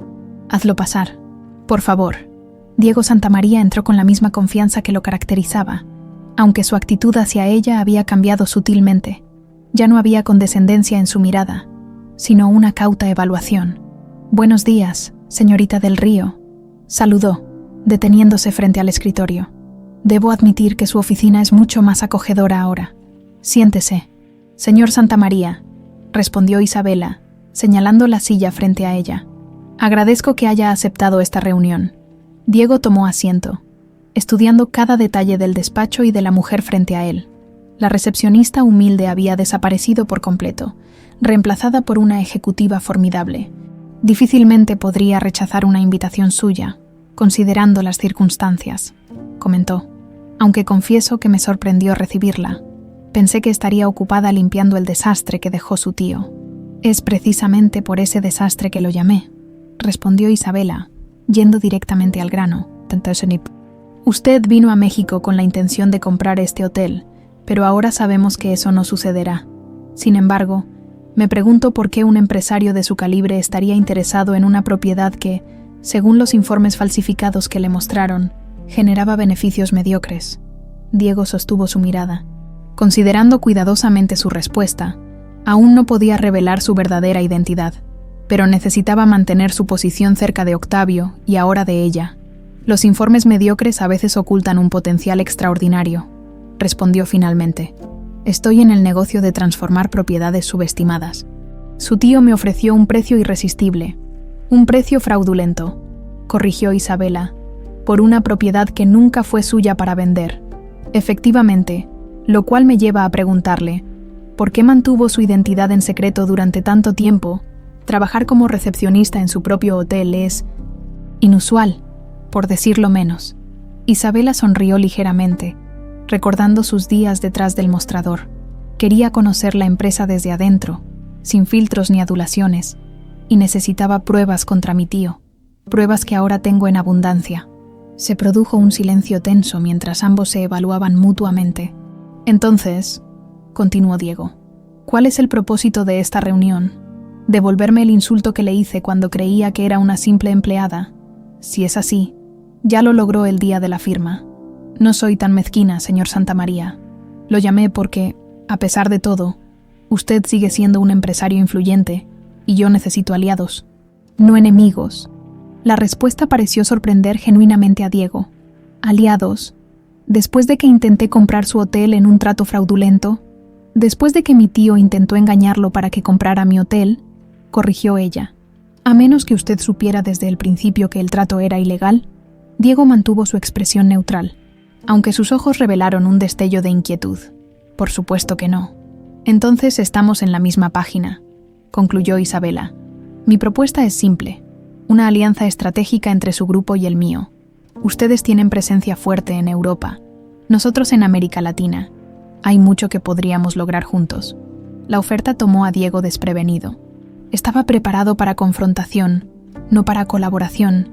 Hazlo pasar, por favor. Diego Santamaría entró con la misma confianza que lo caracterizaba, aunque su actitud hacia ella había cambiado sutilmente. Ya no había condescendencia en su mirada, sino una cauta evaluación. Buenos días, señorita del Río, saludó, deteniéndose frente al escritorio. Debo admitir que su oficina es mucho más acogedora ahora. Siéntese. Señor Santamaría, respondió Isabela, señalando la silla frente a ella. Agradezco que haya aceptado esta reunión. Diego tomó asiento, estudiando cada detalle del despacho y de la mujer frente a él. La recepcionista humilde había desaparecido por completo, reemplazada por una ejecutiva formidable. Difícilmente podría rechazar una invitación suya, considerando las circunstancias, comentó. Aunque confieso que me sorprendió recibirla. Pensé que estaría ocupada limpiando el desastre que dejó su tío. Es precisamente por ese desastre que lo llamé, respondió Isabela, yendo directamente al grano. Usted vino a México con la intención de comprar este hotel, pero ahora sabemos que eso no sucederá. Sin embargo, me pregunto por qué un empresario de su calibre estaría interesado en una propiedad que, según los informes falsificados que le mostraron, generaba beneficios mediocres. Diego sostuvo su mirada. Considerando cuidadosamente su respuesta, aún no podía revelar su verdadera identidad, pero necesitaba mantener su posición cerca de Octavio y ahora de ella. Los informes mediocres a veces ocultan un potencial extraordinario, respondió finalmente. Estoy en el negocio de transformar propiedades subestimadas. Su tío me ofreció un precio irresistible, un precio fraudulento, corrigió Isabela, por una propiedad que nunca fue suya para vender. Efectivamente, lo cual me lleva a preguntarle, ¿por qué mantuvo su identidad en secreto durante tanto tiempo? Trabajar como recepcionista en su propio hotel es inusual, por decirlo menos. Isabela sonrió ligeramente, recordando sus días detrás del mostrador. Quería conocer la empresa desde adentro, sin filtros ni adulaciones, y necesitaba pruebas contra mi tío, pruebas que ahora tengo en abundancia. Se produjo un silencio tenso mientras ambos se evaluaban mutuamente. Entonces, continuó Diego, ¿cuál es el propósito de esta reunión? ¿Devolverme el insulto que le hice cuando creía que era una simple empleada? Si es así, ya lo logró el día de la firma. No soy tan mezquina, señor Santamaría. Lo llamé porque, a pesar de todo, usted sigue siendo un empresario influyente y yo necesito aliados, no enemigos. La respuesta pareció sorprender genuinamente a Diego. ¿Aliados? ¿Después de que intenté comprar su hotel en un trato fraudulento? ¿Después de que mi tío intentó engañarlo para que comprara mi hotel? Corrigió ella. A menos que usted supiera desde el principio que el trato era ilegal. Diego mantuvo su expresión neutral, aunque sus ojos revelaron un destello de inquietud. Por supuesto que no. Entonces estamos en la misma página, concluyó Isabela. Mi propuesta es simple, una alianza estratégica entre su grupo y el mío. Ustedes tienen presencia fuerte en Europa, nosotros en América Latina. Hay mucho que podríamos lograr juntos. La oferta tomó a Diego desprevenido. Estaba preparado para confrontación, no para colaboración.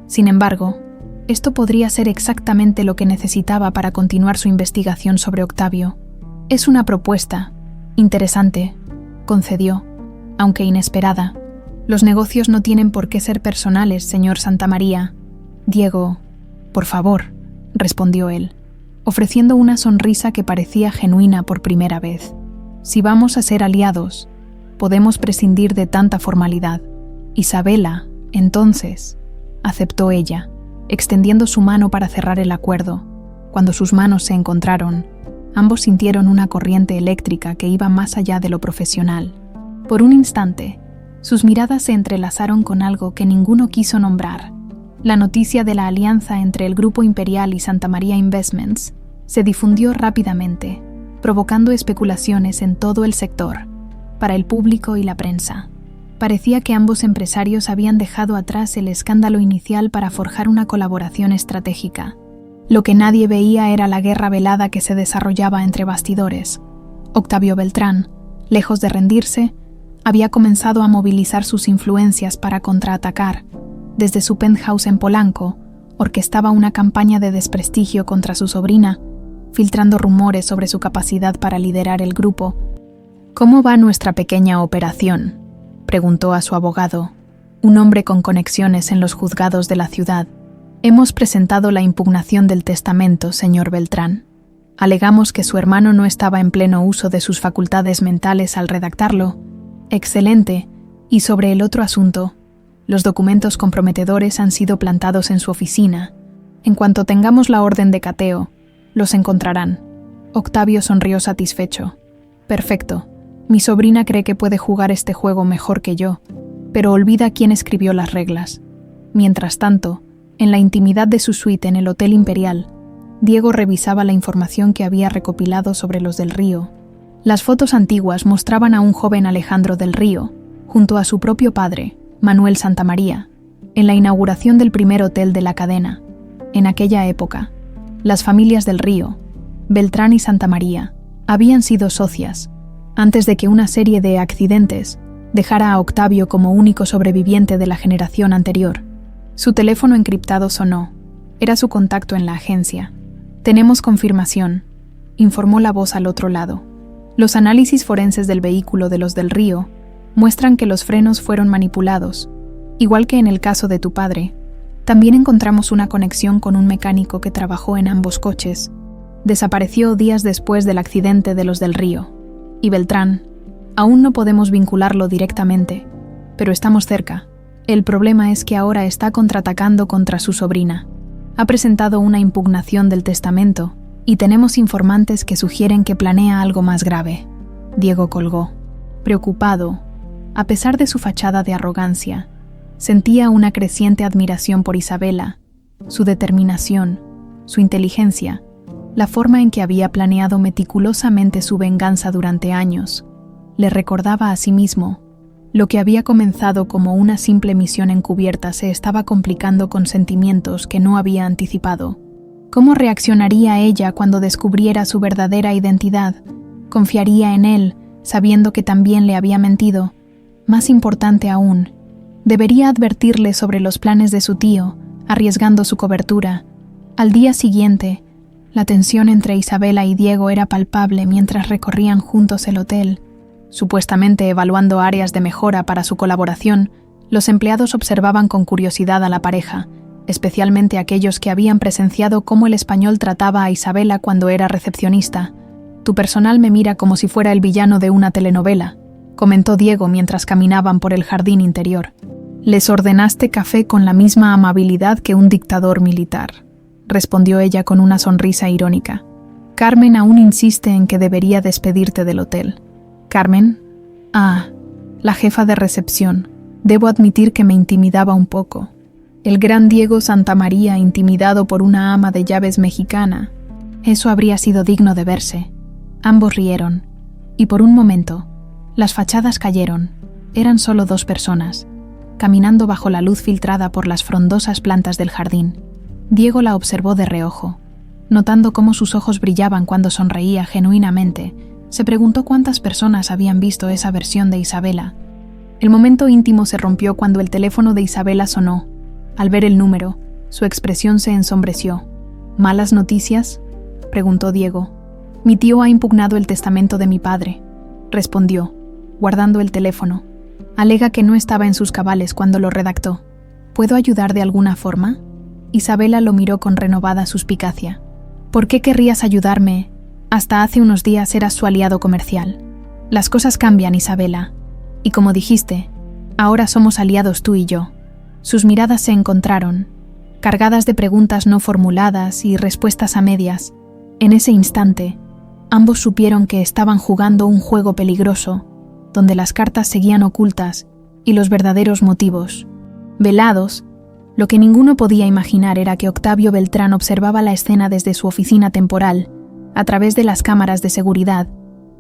Sin embargo, esto podría ser exactamente lo que necesitaba para continuar su investigación sobre Octavio. Es una propuesta, interesante, concedió, aunque inesperada. Los negocios no tienen por qué ser personales, señor Santamaría. Diego, por favor, respondió él, ofreciendo una sonrisa que parecía genuina por primera vez. Si vamos a ser aliados, podemos prescindir de tanta formalidad. Isabela, entonces, aceptó ella, extendiendo su mano para cerrar el acuerdo. Cuando sus manos se encontraron, ambos sintieron una corriente eléctrica que iba más allá de lo profesional. Por un instante, sus miradas se entrelazaron con algo que ninguno quiso nombrar. La noticia de la alianza entre el Grupo Imperial y Santamaría Investments se difundió rápidamente, provocando especulaciones en todo el sector, para el público y la prensa. Parecía que ambos empresarios habían dejado atrás el escándalo inicial para forjar una colaboración estratégica. Lo que nadie veía era la guerra velada que se desarrollaba entre bastidores. Octavio Beltrán, lejos de rendirse, había comenzado a movilizar sus influencias para contraatacar. Desde su penthouse en Polanco, orquestaba una campaña de desprestigio contra su sobrina, filtrando rumores sobre su capacidad para liderar el grupo. «¿Cómo va nuestra pequeña operación?», preguntó a su abogado, un hombre con conexiones en los juzgados de la ciudad. «Hemos presentado la impugnación del testamento, señor Beltrán. Alegamos que su hermano no estaba en pleno uso de sus facultades mentales al redactarlo. Excelente. Y sobre el otro asunto, los documentos comprometedores han sido plantados en su oficina. En cuanto tengamos la orden de cateo, los encontrarán». Octavio sonrió satisfecho. «Perfecto. Mi sobrina cree que puede jugar este juego mejor que yo, pero olvida quién escribió las reglas». Mientras tanto, en la intimidad de su suite en el Hotel Imperial, Diego revisaba la información que había recopilado sobre los del Río. Las fotos antiguas mostraban a un joven Alejandro del Río, junto a su propio padre, Manuel Santamaría, en la inauguración del primer hotel de la cadena. En aquella época, las familias del Río, Beltrán y Santamaría, habían sido socias, antes de que una serie de accidentes dejara a Octavio como único sobreviviente de la generación anterior. Su teléfono encriptado sonó. Era su contacto en la agencia. «Tenemos confirmación», informó la voz al otro lado. «Los análisis forenses del vehículo de los del Río muestran que los frenos fueron manipulados, igual que en el caso de tu padre. También encontramos una conexión con un mecánico que trabajó en ambos coches. Desapareció días después del accidente de los del Río. Y Beltrán, aún no podemos vincularlo directamente, pero estamos cerca. El problema es que ahora está contraatacando contra su sobrina. Ha presentado una impugnación del testamento y tenemos informantes que sugieren que planea algo más grave». Diego colgó. Preocupado, a pesar de su fachada de arrogancia, sentía una creciente admiración por Isabela, su determinación, su inteligencia, la forma en que había planeado meticulosamente su venganza durante años. Le recordaba a sí mismo: lo que había comenzado como una simple misión encubierta se estaba complicando con sentimientos que no había anticipado. ¿Cómo reaccionaría ella cuando descubriera su verdadera identidad? ¿Confiaría en él, sabiendo que también le había mentido? Más importante aún, debería advertirle sobre los planes de su tío, arriesgando su cobertura. Al día siguiente, la tensión entre Isabela y Diego era palpable mientras recorrían juntos el hotel. Supuestamente evaluando áreas de mejora para su colaboración, los empleados observaban con curiosidad a la pareja, especialmente aquellos que habían presenciado cómo el español trataba a Isabela cuando era recepcionista. «Tu personal me mira como si fuera el villano de una telenovela», comentó Diego mientras caminaban por el jardín interior. «Les ordenaste café con la misma amabilidad que un dictador militar», respondió ella con una sonrisa irónica. «Carmen aún insiste en que debería despedirte del hotel». «¿Carmen?» «Ah, la jefa de recepción. Debo admitir que me intimidaba un poco». El gran Diego Santamaría intimidado por una ama de llaves mexicana. Eso habría sido digno de verse. Ambos rieron, y por un momento, las fachadas cayeron. Eran solo dos personas, caminando bajo la luz filtrada por las frondosas plantas del jardín. Diego la observó de reojo. Notando cómo sus ojos brillaban cuando sonreía genuinamente, se preguntó cuántas personas habían visto esa versión de Isabela. El momento íntimo se rompió cuando el teléfono de Isabela sonó. Al ver el número, su expresión se ensombreció. «¿Malas noticias?», preguntó Diego. «Mi tío ha impugnado el testamento de mi padre», respondió, guardando el teléfono. «Alega que no estaba en sus cabales cuando lo redactó. ¿Puedo ayudar de alguna forma?». Isabela lo miró con renovada suspicacia. «¿Por qué querrías ayudarme? Hasta hace unos días eras su aliado comercial. Las cosas cambian, Isabela. Y como dijiste, ahora somos aliados tú y yo». Sus miradas se encontraron, cargadas de preguntas no formuladas y respuestas a medias. En ese instante, ambos supieron que estaban jugando un juego peligroso, donde las cartas seguían ocultas y los verdaderos motivos velados. Lo que ninguno podía imaginar era que Octavio Beltrán observaba la escena desde su oficina temporal, a través de las cámaras de seguridad.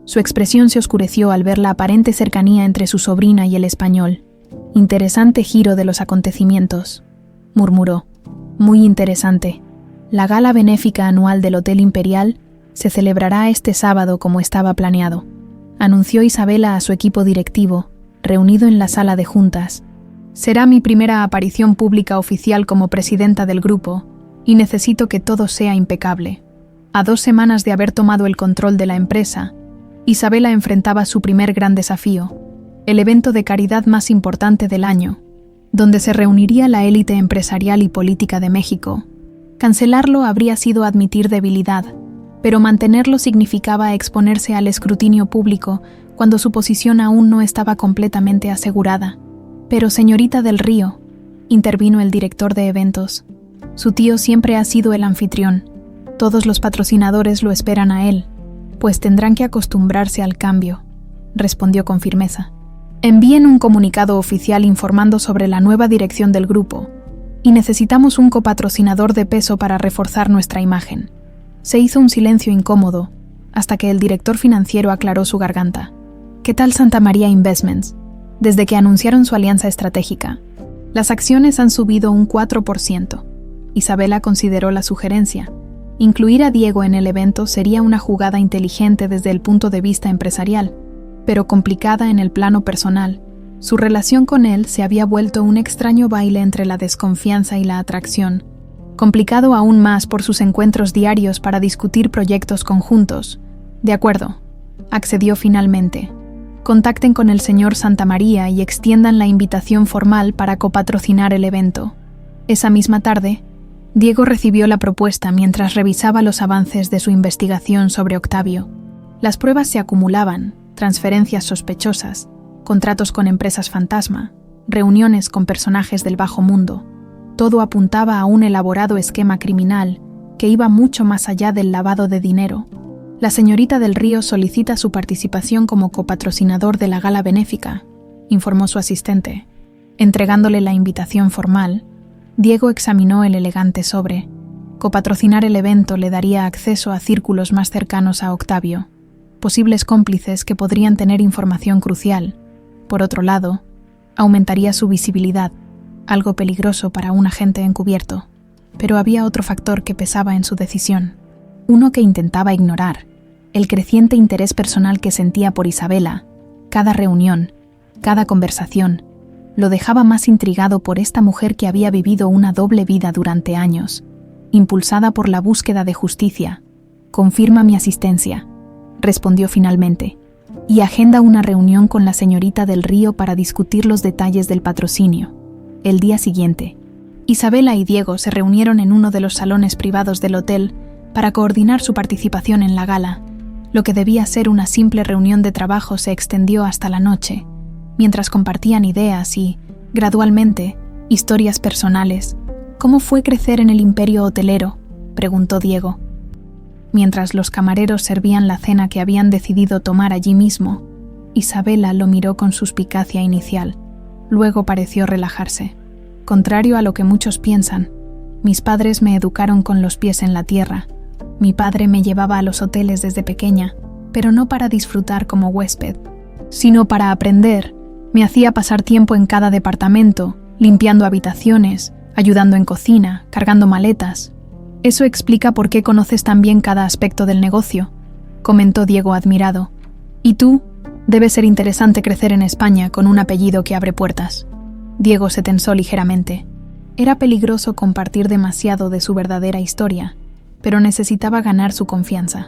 Su expresión se oscureció al ver la aparente cercanía entre su sobrina y el español. Interesante giro de los acontecimientos, murmuró. Muy interesante. La gala benéfica anual del Hotel Imperial se celebrará este sábado como estaba planeado, anunció Isabela a su equipo directivo, reunido en la sala de juntas. Será mi primera aparición pública oficial como presidenta del grupo y necesito que todo sea impecable. A 2 semanas de haber tomado el control de la empresa, Isabela enfrentaba su primer gran desafío, el evento de caridad más importante del año, donde se reuniría la élite empresarial y política de México. Cancelarlo habría sido admitir debilidad, pero mantenerlo significaba exponerse al escrutinio público cuando su posición aún no estaba completamente asegurada. Pero señorita del Río, intervino el director de eventos, su tío siempre ha sido el anfitrión. Todos los patrocinadores lo esperan a él, pues tendrán que acostumbrarse al cambio, respondió con firmeza. Envíen un comunicado oficial informando sobre la nueva dirección del grupo y necesitamos un copatrocinador de peso para reforzar nuestra imagen. Se hizo un silencio incómodo hasta que el director financiero aclaró su garganta. ¿Qué tal Santa María Investments? Desde que anunciaron su alianza estratégica, las acciones han subido un 4%. Isabela consideró la sugerencia. Incluir a Diego en el evento sería una jugada inteligente desde el punto de vista empresarial, pero complicada en el plano personal. Su relación con él se había vuelto un extraño baile entre la desconfianza y la atracción, complicado aún más por sus encuentros diarios para discutir proyectos conjuntos. De acuerdo, accedió finalmente. Contacten con el señor Santamaría y extiendan la invitación formal para copatrocinar el evento. Esa misma tarde, Diego recibió la propuesta mientras revisaba los avances de su investigación sobre Octavio. Las pruebas se acumulaban, transferencias sospechosas, contratos con empresas fantasma, reuniones con personajes del bajo mundo. Todo apuntaba a un elaborado esquema criminal que iba mucho más allá del lavado de dinero. La señorita del Río solicita su participación como copatrocinador de la gala benéfica, informó su asistente. Entregándole la invitación formal, Diego examinó el elegante sobre. Copatrocinar el evento le daría acceso a círculos más cercanos a Octavio, posibles cómplices que podrían tener información crucial. Por otro lado, aumentaría su visibilidad, algo peligroso para un agente encubierto. Pero había otro factor que pesaba en su decisión, uno que intentaba ignorar: el creciente interés personal que sentía por Isabela. Cada reunión, cada conversación, lo dejaba más intrigado por esta mujer que había vivido una doble vida durante años, impulsada por la búsqueda de justicia. Confirma mi asistencia, respondió finalmente, y agenda una reunión con la señorita del Río para discutir los detalles del patrocinio. El día siguiente, Isabela y Diego se reunieron en uno de los salones privados del hotel para coordinar su participación en la gala. Lo que debía ser una simple reunión de trabajo se extendió hasta la noche, mientras compartían ideas y, gradualmente, historias personales. ¿Cómo fue crecer en el imperio hotelero?, preguntó Diego. Mientras los camareros servían la cena que habían decidido tomar allí mismo, Isabela lo miró con suspicacia inicial. Luego pareció relajarse. Contrario a lo que muchos piensan, mis padres me educaron con los pies en la tierra. Mi padre me llevaba a los hoteles desde pequeña, pero no para disfrutar como huésped, sino para aprender. Me hacía pasar tiempo en cada departamento, limpiando habitaciones, ayudando en cocina, cargando maletas. Eso explica por qué conoces tan bien cada aspecto del negocio, comentó Diego admirado. ¿Y tú? Debe ser interesante crecer en España con un apellido que abre puertas. Diego se tensó ligeramente. Era peligroso compartir demasiado de su verdadera historia, pero necesitaba ganar su confianza.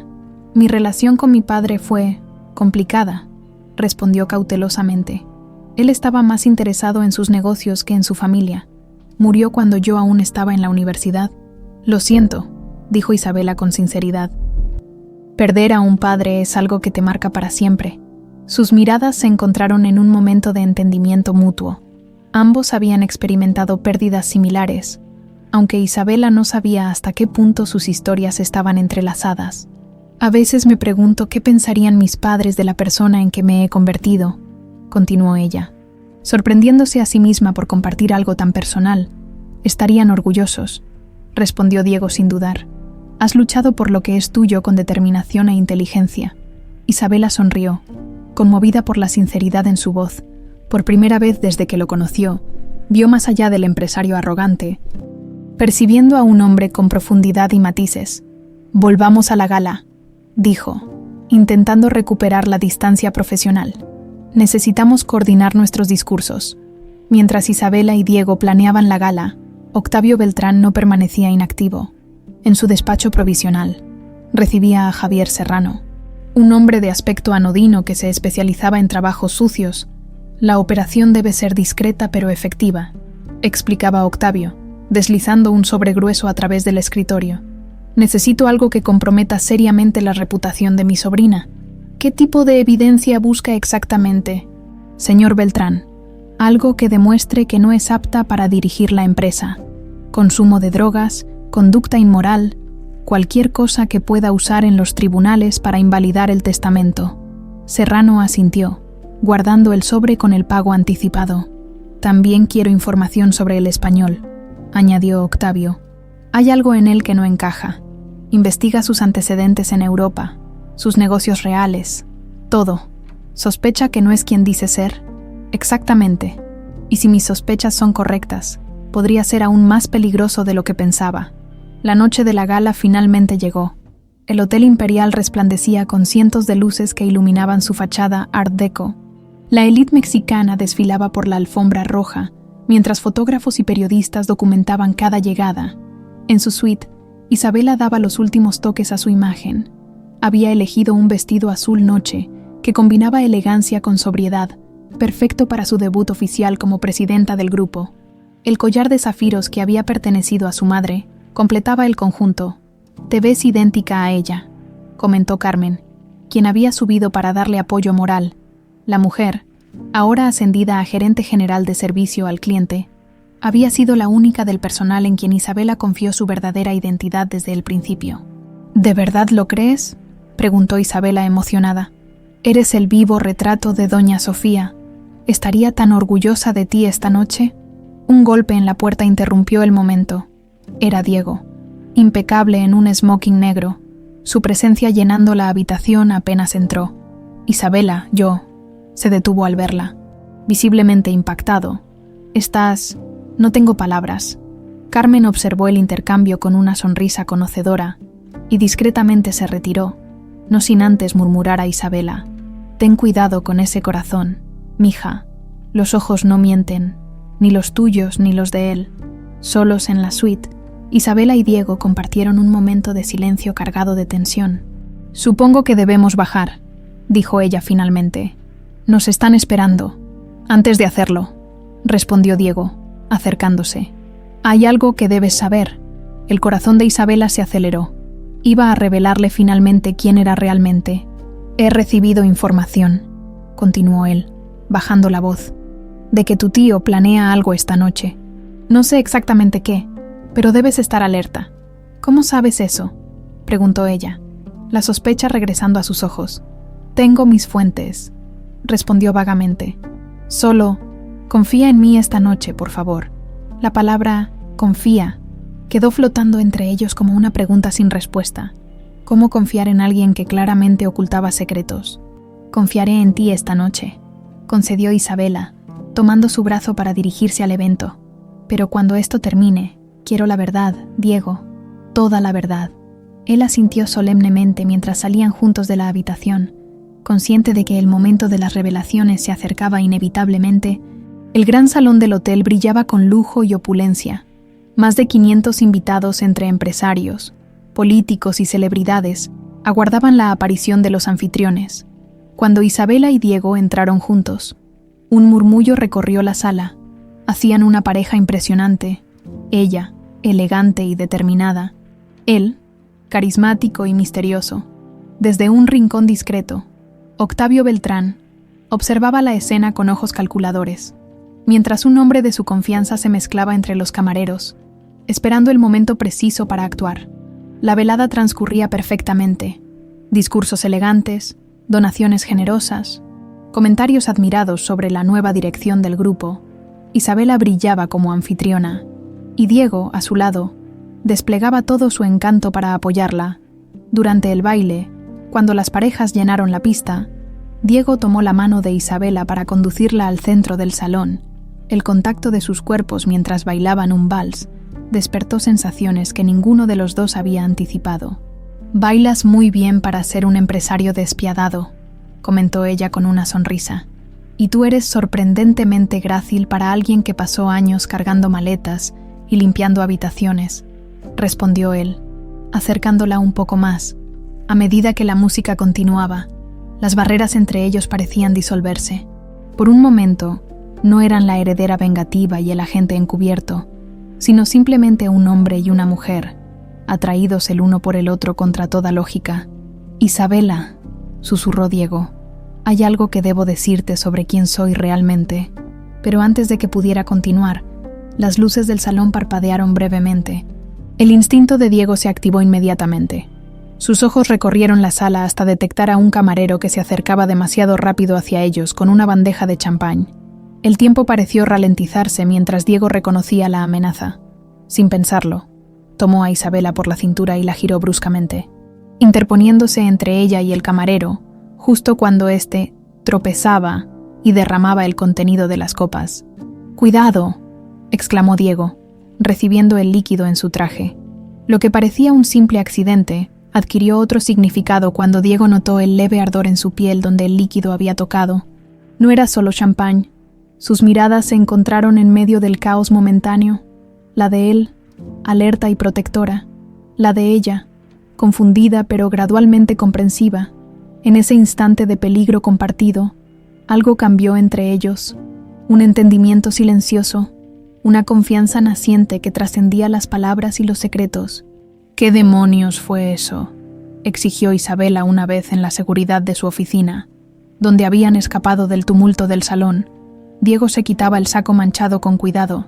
Mi relación con mi padre fue complicada, respondió cautelosamente. Él estaba más interesado en sus negocios que en su familia. Murió cuando yo aún estaba en la universidad. Lo siento, dijo Isabela con sinceridad. Perder a un padre es algo que te marca para siempre. Sus miradas se encontraron en un momento de entendimiento mutuo. Ambos habían experimentado pérdidas similares, aunque Isabela no sabía hasta qué punto sus historias estaban entrelazadas. A veces me pregunto qué pensarían mis padres de la persona en que me he convertido, continuó ella. Sorprendiéndose a sí misma por compartir algo tan personal, estarían orgullosos, respondió Diego sin dudar. Has luchado por lo que es tuyo con determinación e inteligencia. Isabela sonrió, conmovida por la sinceridad en su voz. Por primera vez desde que lo conoció, vio más allá del empresario arrogante, percibiendo a un hombre con profundidad y matices. «Volvamos a la gala», dijo, intentando recuperar la distancia profesional. «Necesitamos coordinar nuestros discursos». Mientras Isabela y Diego planeaban la gala, Octavio Beltrán no permanecía inactivo. En su despacho provisional, recibía a Javier Serrano, un hombre de aspecto anodino que se especializaba en trabajos sucios. «La operación debe ser discreta pero efectiva», explicaba Octavio, deslizando un sobre grueso a través del escritorio. «Necesito algo que comprometa seriamente la reputación de mi sobrina». «¿Qué tipo de evidencia busca exactamente?» «Señor Beltrán, algo que demuestre que no es apta para dirigir la empresa. Consumo de drogas, conducta inmoral, cualquier cosa que pueda usar en los tribunales para invalidar el testamento». Serrano asintió, guardando el sobre con el pago anticipado. «También quiero información sobre el español», añadió Octavio. «Hay algo en él que no encaja. Investiga sus antecedentes en Europa, sus negocios reales, todo. Sospecha que no es quien dice ser». «Exactamente. Y si mis sospechas son correctas, podría ser aún más peligroso de lo que pensaba». La noche de la gala finalmente llegó. El Hotel Imperial resplandecía con cientos de luces que iluminaban su fachada Art Deco. La élite mexicana desfilaba por la alfombra roja, mientras fotógrafos y periodistas documentaban cada llegada. En su suite, Isabela daba los últimos toques a su imagen. Había elegido un vestido azul noche que combinaba elegancia con sobriedad, perfecto para su debut oficial como presidenta del grupo. El collar de zafiros que había pertenecido a su madre completaba el conjunto. «Te ves idéntica a ella», comentó Carmen, quien había subido para darle apoyo moral. La mujer, ahora ascendida a gerente general de servicio al cliente, había sido la única del personal en quien Isabela confió su verdadera identidad desde el principio. «¿De verdad lo crees?», preguntó Isabela emocionada. «Eres el vivo retrato de Doña Sofía. ¿Estaría tan orgullosa de ti esta noche?». Un golpe en la puerta interrumpió el momento. Era Diego, impecable en un smoking negro, su presencia llenando la habitación apenas entró. «Isabela, se detuvo al verla, visiblemente impactado. «Estás...». «No tengo palabras». Carmen observó el intercambio con una sonrisa conocedora y discretamente se retiró, no sin antes murmurar a Isabela: «Ten cuidado con ese corazón, mija. Los ojos no mienten, ni los tuyos ni los de él». Solos en la suite, Isabela y Diego compartieron un momento de silencio cargado de tensión. «Supongo que debemos bajar», dijo ella finalmente. «Nos están esperando». «Antes de hacerlo», respondió Diego, acercándose. «Hay algo que debes saber». El corazón de Isabela se aceleró. Iba a revelarle finalmente quién era realmente. «He recibido información», continuó él, bajando la voz, «de que tu tío planea algo esta noche. No sé exactamente qué, pero debes estar alerta». «¿Cómo sabes eso?», preguntó ella, la sospecha regresando a sus ojos. «Tengo mis fuentes», respondió vagamente. «Solo, confía en mí esta noche, por favor». La palabra «confía» quedó flotando entre ellos como una pregunta sin respuesta. ¿Cómo confiar en alguien que claramente ocultaba secretos? «Confiaré en ti esta noche», concedió Isabela, tomando su brazo para dirigirse al evento. «Pero cuando esto termine, quiero la verdad, Diego, toda la verdad». Él asintió solemnemente mientras salían juntos de la habitación. Consciente de que el momento de las revelaciones se acercaba inevitablemente, el gran salón del hotel brillaba con lujo y opulencia. Más de 500 invitados entre empresarios, políticos y celebridades aguardaban la aparición de los anfitriones. Cuando Isabela y Diego entraron juntos, un murmullo recorrió la sala. Hacían una pareja impresionante. Ella, elegante y determinada. Él, carismático y misterioso. Desde un rincón discreto, Octavio Beltrán observaba la escena con ojos calculadores, mientras un hombre de su confianza se mezclaba entre los camareros, esperando el momento preciso para actuar. La velada transcurría perfectamente. Discursos elegantes, donaciones generosas, comentarios admirados sobre la nueva dirección del grupo. Isabela brillaba como anfitriona, y Diego, a su lado, desplegaba todo su encanto para apoyarla. Durante el baile, cuando las parejas llenaron la pista, Diego tomó la mano de Isabela para conducirla al centro del salón. El contacto de sus cuerpos mientras bailaban un vals despertó sensaciones que ninguno de los dos había anticipado. «Bailas muy bien para ser un empresario despiadado», comentó ella con una sonrisa. «Y tú eres sorprendentemente grácil para alguien que pasó años cargando maletas y limpiando habitaciones», respondió él, acercándola un poco más. A medida que la música continuaba, las barreras entre ellos parecían disolverse. Por un momento, no eran la heredera vengativa y el agente encubierto, sino simplemente un hombre y una mujer, atraídos el uno por el otro contra toda lógica. «Isabela», susurró Diego, «hay algo que debo decirte sobre quién soy realmente». Pero antes de que pudiera continuar, las luces del salón parpadearon brevemente. El instinto de Diego se activó inmediatamente. Sus ojos recorrieron la sala hasta detectar a un camarero que se acercaba demasiado rápido hacia ellos con una bandeja de champán. El tiempo pareció ralentizarse mientras Diego reconocía la amenaza. Sin pensarlo, tomó a Isabela por la cintura y la giró bruscamente, interponiéndose entre ella y el camarero, justo cuando éste tropezaba y derramaba el contenido de las copas. «¡Cuidado!», exclamó Diego, recibiendo el líquido en su traje. Lo que parecía un simple accidente adquirió otro significado cuando Diego notó el leve ardor en su piel donde el líquido había tocado. No era solo champán. Sus miradas se encontraron en medio del caos momentáneo, la de él, alerta y protectora, la de ella, confundida pero gradualmente comprensiva. En ese instante de peligro compartido, algo cambió entre ellos, un entendimiento silencioso, una confianza naciente que trascendía las palabras y los secretos. «¿Qué demonios fue eso?», exigió Isabela una vez en la seguridad de su oficina, donde habían escapado del tumulto del salón. Diego se quitaba el saco manchado con cuidado,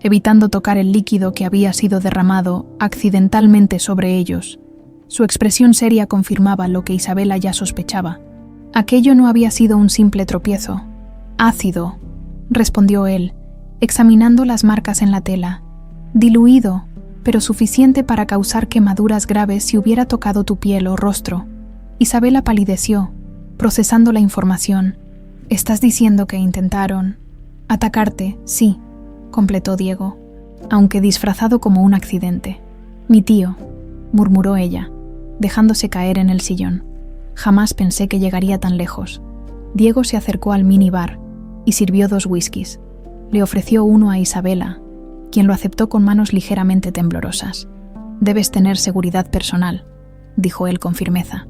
evitando tocar el líquido que había sido derramado accidentalmente sobre ellos. Su expresión seria confirmaba lo que Isabela ya sospechaba. Aquello no había sido un simple tropiezo. «Ácido», respondió él, examinando las marcas en la tela. «Diluido, pero suficiente para causar quemaduras graves si hubiera tocado tu piel o rostro». Isabela palideció, procesando la información. «¿Estás diciendo que intentaron atacarte?» «Sí», completó Diego, aunque disfrazado como un accidente. «Mi tío», murmuró ella, dejándose caer en el sillón. «Jamás pensé que llegaría tan lejos». Diego se acercó al minibar y sirvió 2 whiskies. Le ofreció uno a Isabela, quien lo aceptó con manos ligeramente temblorosas. «Debes tener seguridad personal», dijo él con firmeza.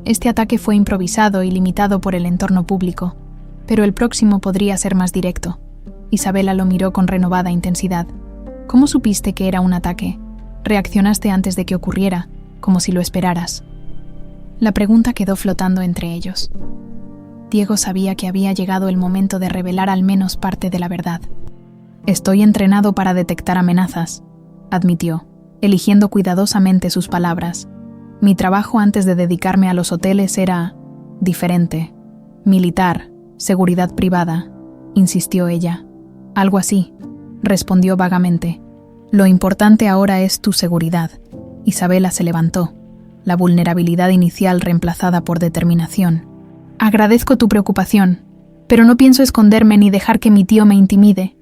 «Este ataque fue improvisado y limitado por el entorno público, pero el próximo podría ser más directo». Isabela lo miró con renovada intensidad. «¿Cómo supiste que era un ataque? Reaccionaste antes de que ocurriera, como si lo esperaras». La pregunta quedó flotando entre ellos. Diego sabía que había llegado el momento de revelar al menos parte de la verdad. «Estoy entrenado para detectar amenazas», admitió, eligiendo cuidadosamente sus palabras. «Mi trabajo antes de dedicarme a los hoteles era diferente. Militar, seguridad privada», insistió ella. «Algo así», respondió vagamente. «Lo importante ahora es tu seguridad». Isabela se levantó, la vulnerabilidad inicial reemplazada por determinación. «Agradezco tu preocupación, pero no pienso esconderme ni dejar que mi tío me intimide.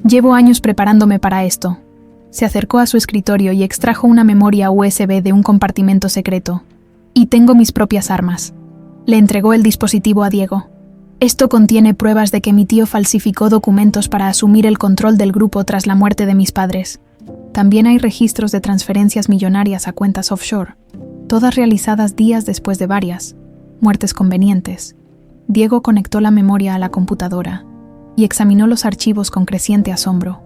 Llevo años preparándome para esto». Se acercó a su escritorio y extrajo una memoria USB de un compartimento secreto. «Y tengo mis propias armas». Le entregó el dispositivo a Diego. «Esto contiene pruebas de que mi tío falsificó documentos para asumir el control del grupo tras la muerte de mis padres. También hay registros de transferencias millonarias a cuentas offshore, todas realizadas días después de varias muertes convenientes». Diego conectó la memoria a la computadora y examinó los archivos con creciente asombro.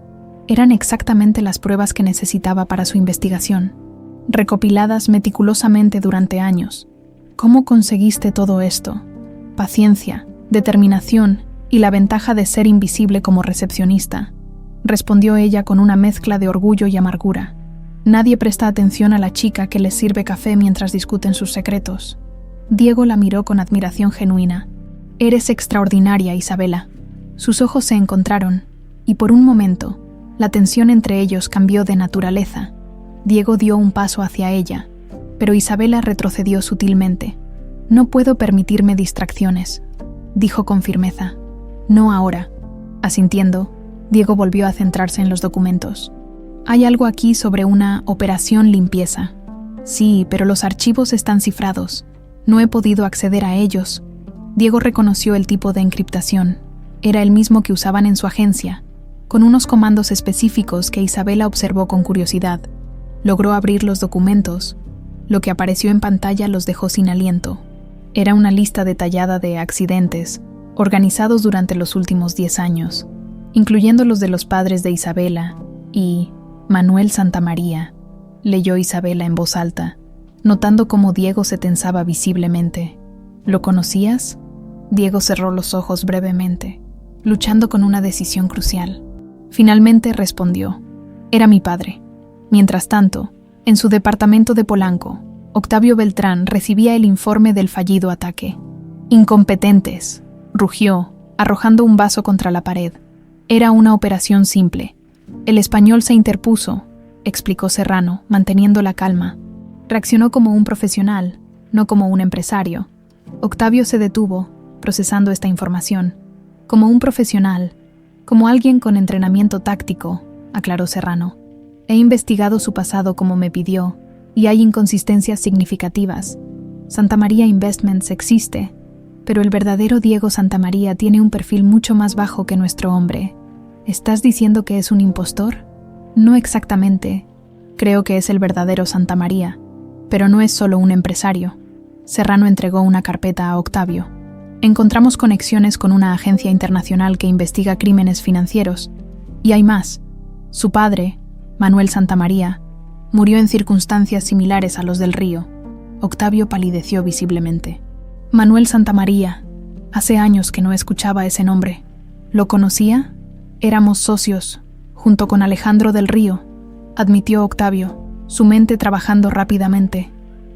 Eran exactamente las pruebas que necesitaba para su investigación, recopiladas meticulosamente durante años. «¿Cómo conseguiste todo esto?» «Paciencia, determinación y la ventaja de ser invisible como recepcionista», respondió ella con una mezcla de orgullo y amargura. «Nadie presta atención a la chica que les sirve café mientras discuten sus secretos». Diego la miró con admiración genuina. «Eres extraordinaria, Isabela». Sus ojos se encontraron, y por un momento, la tensión entre ellos cambió de naturaleza. Diego dio un paso hacia ella, pero Isabela retrocedió sutilmente. «No puedo permitirme distracciones», dijo con firmeza. No ahora. Asintiendo, Diego volvió a centrarse en los documentos. Hay algo aquí sobre una operación limpieza. Sí, pero los archivos están cifrados. No he podido acceder a ellos. Diego reconoció el tipo de encriptación. Era el mismo que usaban en su agencia, con unos comandos específicos que Isabela observó con curiosidad. Logró abrir los documentos. Lo que apareció en pantalla los dejó sin aliento. Era una lista detallada de accidentes, organizados durante los últimos 10 años, incluyendo los de los padres de Isabela y Manuel Santamaría, leyó Isabela en voz alta, notando cómo Diego se tensaba visiblemente. ¿Lo conocías? Diego cerró los ojos brevemente, luchando con una decisión crucial. Finalmente respondió. Era mi padre. Mientras tanto, en su departamento de Polanco, Octavio Beltrán recibía el informe del fallido ataque. Incompetentes, rugió, arrojando un vaso contra la pared. Era una operación simple. El español se interpuso, explicó Serrano, manteniendo la calma. Reaccionó como un profesional, no como un empresario. Octavio se detuvo, procesando esta información. Como un profesional, como alguien con entrenamiento táctico, aclaró Serrano. He investigado su pasado como me pidió, y hay inconsistencias significativas. Santamaría Investments existe, pero el verdadero Diego Santamaría tiene un perfil mucho más bajo que nuestro hombre. ¿Estás diciendo que es un impostor? No exactamente. Creo que es el verdadero Santamaría, pero no es solo un empresario. Serrano entregó una carpeta a Octavio. Encontramos conexiones con una agencia internacional que investiga crímenes financieros. Y hay más. Su padre, Manuel Santamaría, murió en circunstancias similares a los del Río. Octavio palideció visiblemente. Manuel Santamaría. Hace años que no escuchaba ese nombre. ¿Lo conocía? Éramos socios, junto con Alejandro del Río, admitió Octavio, su mente trabajando rápidamente.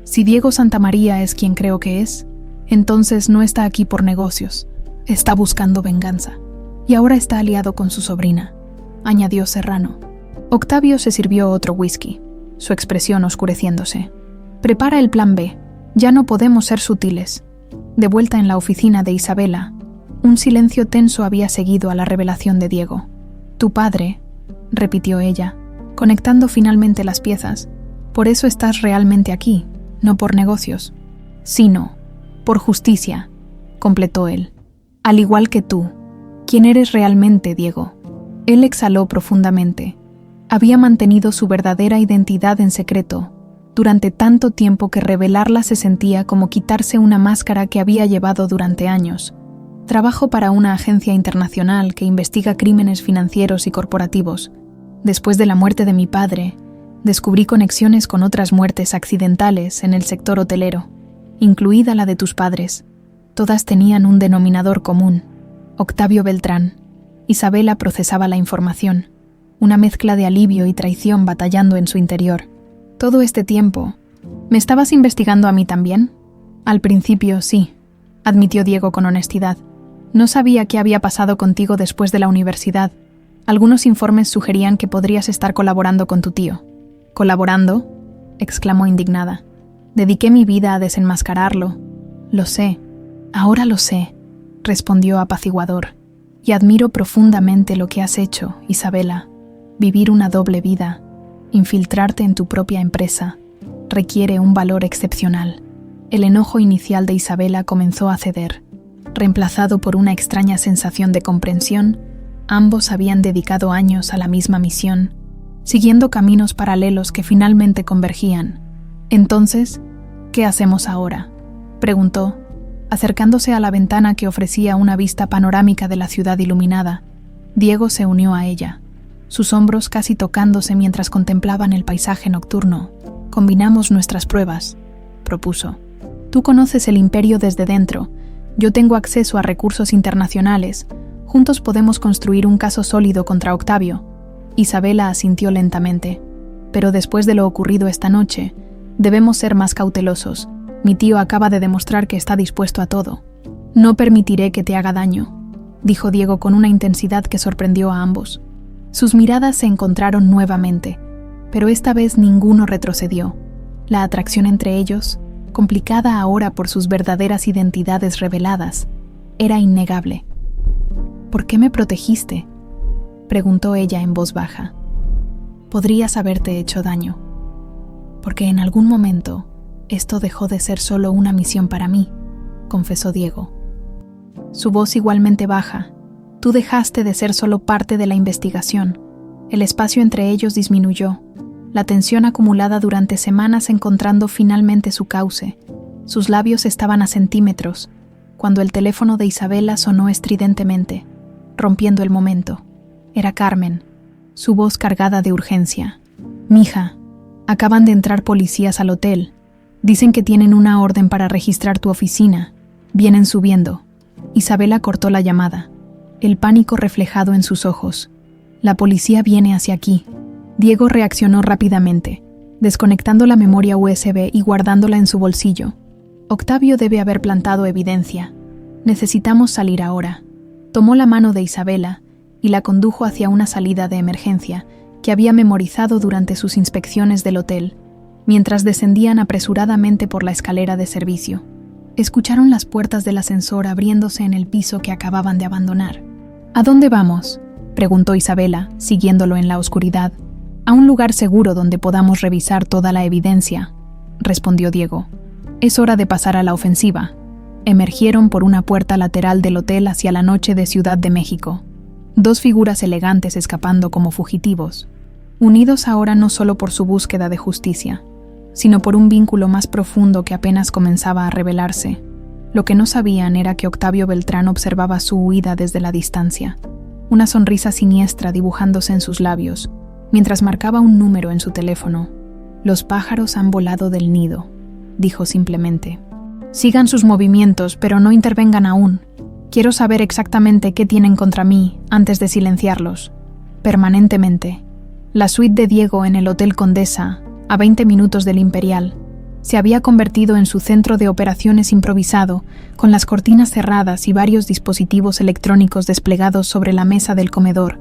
Si Diego Santamaría es quien creo que es, entonces no está aquí por negocios. Está buscando venganza. Y ahora está aliado con su sobrina, añadió Serrano. Octavio se sirvió otro whisky, su expresión oscureciéndose. Prepara el plan B. Ya no podemos ser sutiles. De vuelta en la oficina de Isabela, un silencio tenso había seguido a la revelación de Diego. Tu padre, repitió ella, conectando finalmente las piezas. Por eso estás realmente aquí, no por negocios. Sino, por justicia, completó él. Al igual que tú. ¿Quién eres realmente, Diego? Él exhaló profundamente. Había mantenido su verdadera identidad en secreto durante tanto tiempo que revelarla se sentía como quitarse una máscara que había llevado durante años. Trabajo para una agencia internacional que investiga crímenes financieros y corporativos. Después de la muerte de mi padre, descubrí conexiones con otras muertes accidentales en el sector hotelero, incluida la de tus padres. Todas tenían un denominador común: Octavio Beltrán. Isabela procesaba la información, una mezcla de alivio y traición batallando en su interior. Todo este tiempo, ¿me estabas investigando a mí también? Al principio, sí, admitió Diego con honestidad. No sabía qué había pasado contigo después de la universidad. Algunos informes sugerían que podrías estar colaborando con tu tío. ¿Colaborando?, exclamó indignada. Dediqué mi vida a desenmascararlo. Lo sé, ahora lo sé, respondió apaciguador. Y admiro profundamente lo que has hecho, Isabela. Vivir una doble vida, infiltrarte en tu propia empresa, requiere un valor excepcional. El enojo inicial de Isabela comenzó a ceder. Reemplazado por una extraña sensación de comprensión, ambos habían dedicado años a la misma misión, siguiendo caminos paralelos que finalmente convergían. Entonces, ¿qué hacemos ahora?, preguntó, acercándose a la ventana que ofrecía una vista panorámica de la ciudad iluminada. Diego se unió a ella, sus hombros casi tocándose mientras contemplaban el paisaje nocturno. Combinamos nuestras pruebas, propuso. Tú conoces el imperio desde dentro, yo tengo acceso a recursos internacionales. Juntos podemos construir un caso sólido contra Octavio. Isabela asintió lentamente. Pero después de lo ocurrido esta noche, debemos ser más cautelosos. Mi tío acaba de demostrar que está dispuesto a todo. No permitiré que te haga daño, dijo Diego con una intensidad que sorprendió a ambos. Sus miradas se encontraron nuevamente, pero esta vez ninguno retrocedió. La atracción entre ellos, complicada ahora por sus verdaderas identidades reveladas, era innegable. ¿Por qué me protegiste?, preguntó ella en voz baja. Podrías haberte hecho daño. Porque en algún momento esto dejó de ser solo una misión para mí, confesó Diego. Su voz igualmente baja. Tú dejaste de ser solo parte de la investigación. El espacio entre ellos disminuyó, la tensión acumulada durante semanas encontrando finalmente su cauce. Sus labios estaban a centímetros, cuando el teléfono de Isabela sonó estridentemente, rompiendo el momento. Era Carmen, su voz cargada de urgencia. «Mija, acaban de entrar policías al hotel. Dicen que tienen una orden para registrar tu oficina. Vienen subiendo». Isabela cortó la llamada, el pánico reflejado en sus ojos. «La policía viene hacia aquí». Diego reaccionó rápidamente, desconectando la memoria USB y guardándola en su bolsillo. Octavio debe haber plantado evidencia. Necesitamos salir ahora. Tomó la mano de Isabela y la condujo hacia una salida de emergencia que había memorizado durante sus inspecciones del hotel, mientras descendían apresuradamente por la escalera de servicio. Escucharon las puertas del ascensor abriéndose en el piso que acababan de abandonar. «¿A dónde vamos?», preguntó Isabela, siguiéndolo en la oscuridad. «A un lugar seguro donde podamos revisar toda la evidencia», respondió Diego. «Es hora de pasar a la ofensiva». Emergieron por una puerta lateral del hotel hacia la noche de Ciudad de México. Dos figuras elegantes escapando como fugitivos, unidos ahora no solo por su búsqueda de justicia, sino por un vínculo más profundo que apenas comenzaba a revelarse. Lo que no sabían era que Octavio Beltrán observaba su huida desde la distancia, una sonrisa siniestra dibujándose en sus labios, mientras marcaba un número en su teléfono. «Los pájaros han volado del nido», dijo simplemente. «Sigan sus movimientos, pero no intervengan aún. Quiero saber exactamente qué tienen contra mí antes de silenciarlos. Permanentemente». La suite de Diego en el Hotel Condesa, a 20 minutos del Imperial, se había convertido en su centro de operaciones improvisado, con las cortinas cerradas y varios dispositivos electrónicos desplegados sobre la mesa del comedor.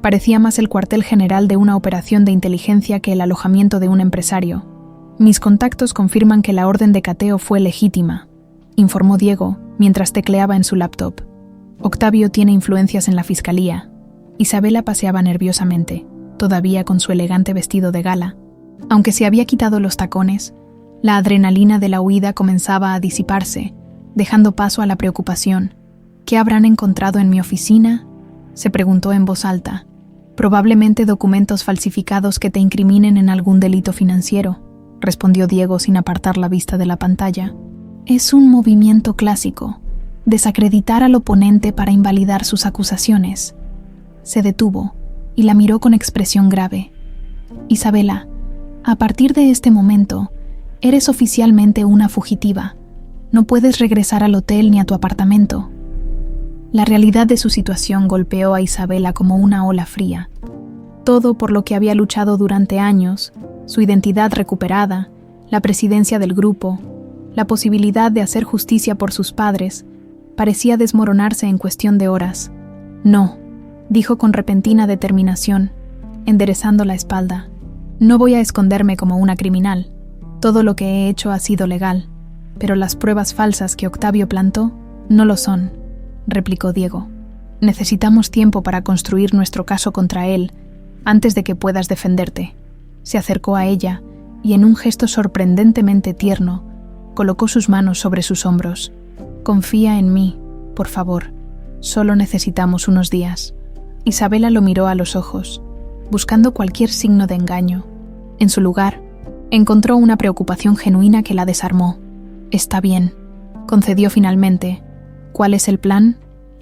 Parecía más el cuartel general de una operación de inteligencia que el alojamiento de un empresario. «Mis contactos confirman que la orden de cateo fue legítima», informó Diego mientras tecleaba en su laptop. «Octavio tiene influencias en la fiscalía». Isabela paseaba nerviosamente, todavía con su elegante vestido de gala. Aunque se había quitado los tacones, la adrenalina de la huida comenzaba a disiparse, dejando paso a la preocupación. «¿Qué habrán encontrado en mi oficina?», se preguntó en voz alta. «Probablemente documentos falsificados que te incriminen en algún delito financiero», respondió Diego sin apartar la vista de la pantalla. «Es un movimiento clásico, desacreditar al oponente para invalidar sus acusaciones». Se detuvo y la miró con expresión grave. «Isabela, a partir de este momento, eres oficialmente una fugitiva. No puedes regresar al hotel ni a tu apartamento». La realidad de su situación golpeó a Isabela como una ola fría. Todo por lo que había luchado durante años, su identidad recuperada, la presidencia del grupo, la posibilidad de hacer justicia por sus padres, parecía desmoronarse en cuestión de horas. «No», dijo con repentina determinación, enderezando la espalda. «No voy a esconderme como una criminal. Todo lo que he hecho ha sido legal, pero las pruebas falsas que Octavio plantó no lo son», replicó Diego. «Necesitamos tiempo para construir nuestro caso contra él antes de que puedas defenderte». Se acercó a ella y en un gesto sorprendentemente tierno, colocó sus manos sobre sus hombros. «Confía en mí, por favor. Solo necesitamos unos días». Isabela lo miró a los ojos, buscando cualquier signo de engaño. En su lugar, encontró una preocupación genuina que la desarmó. «Está bien», concedió finalmente. «¿Cuál es el plan?».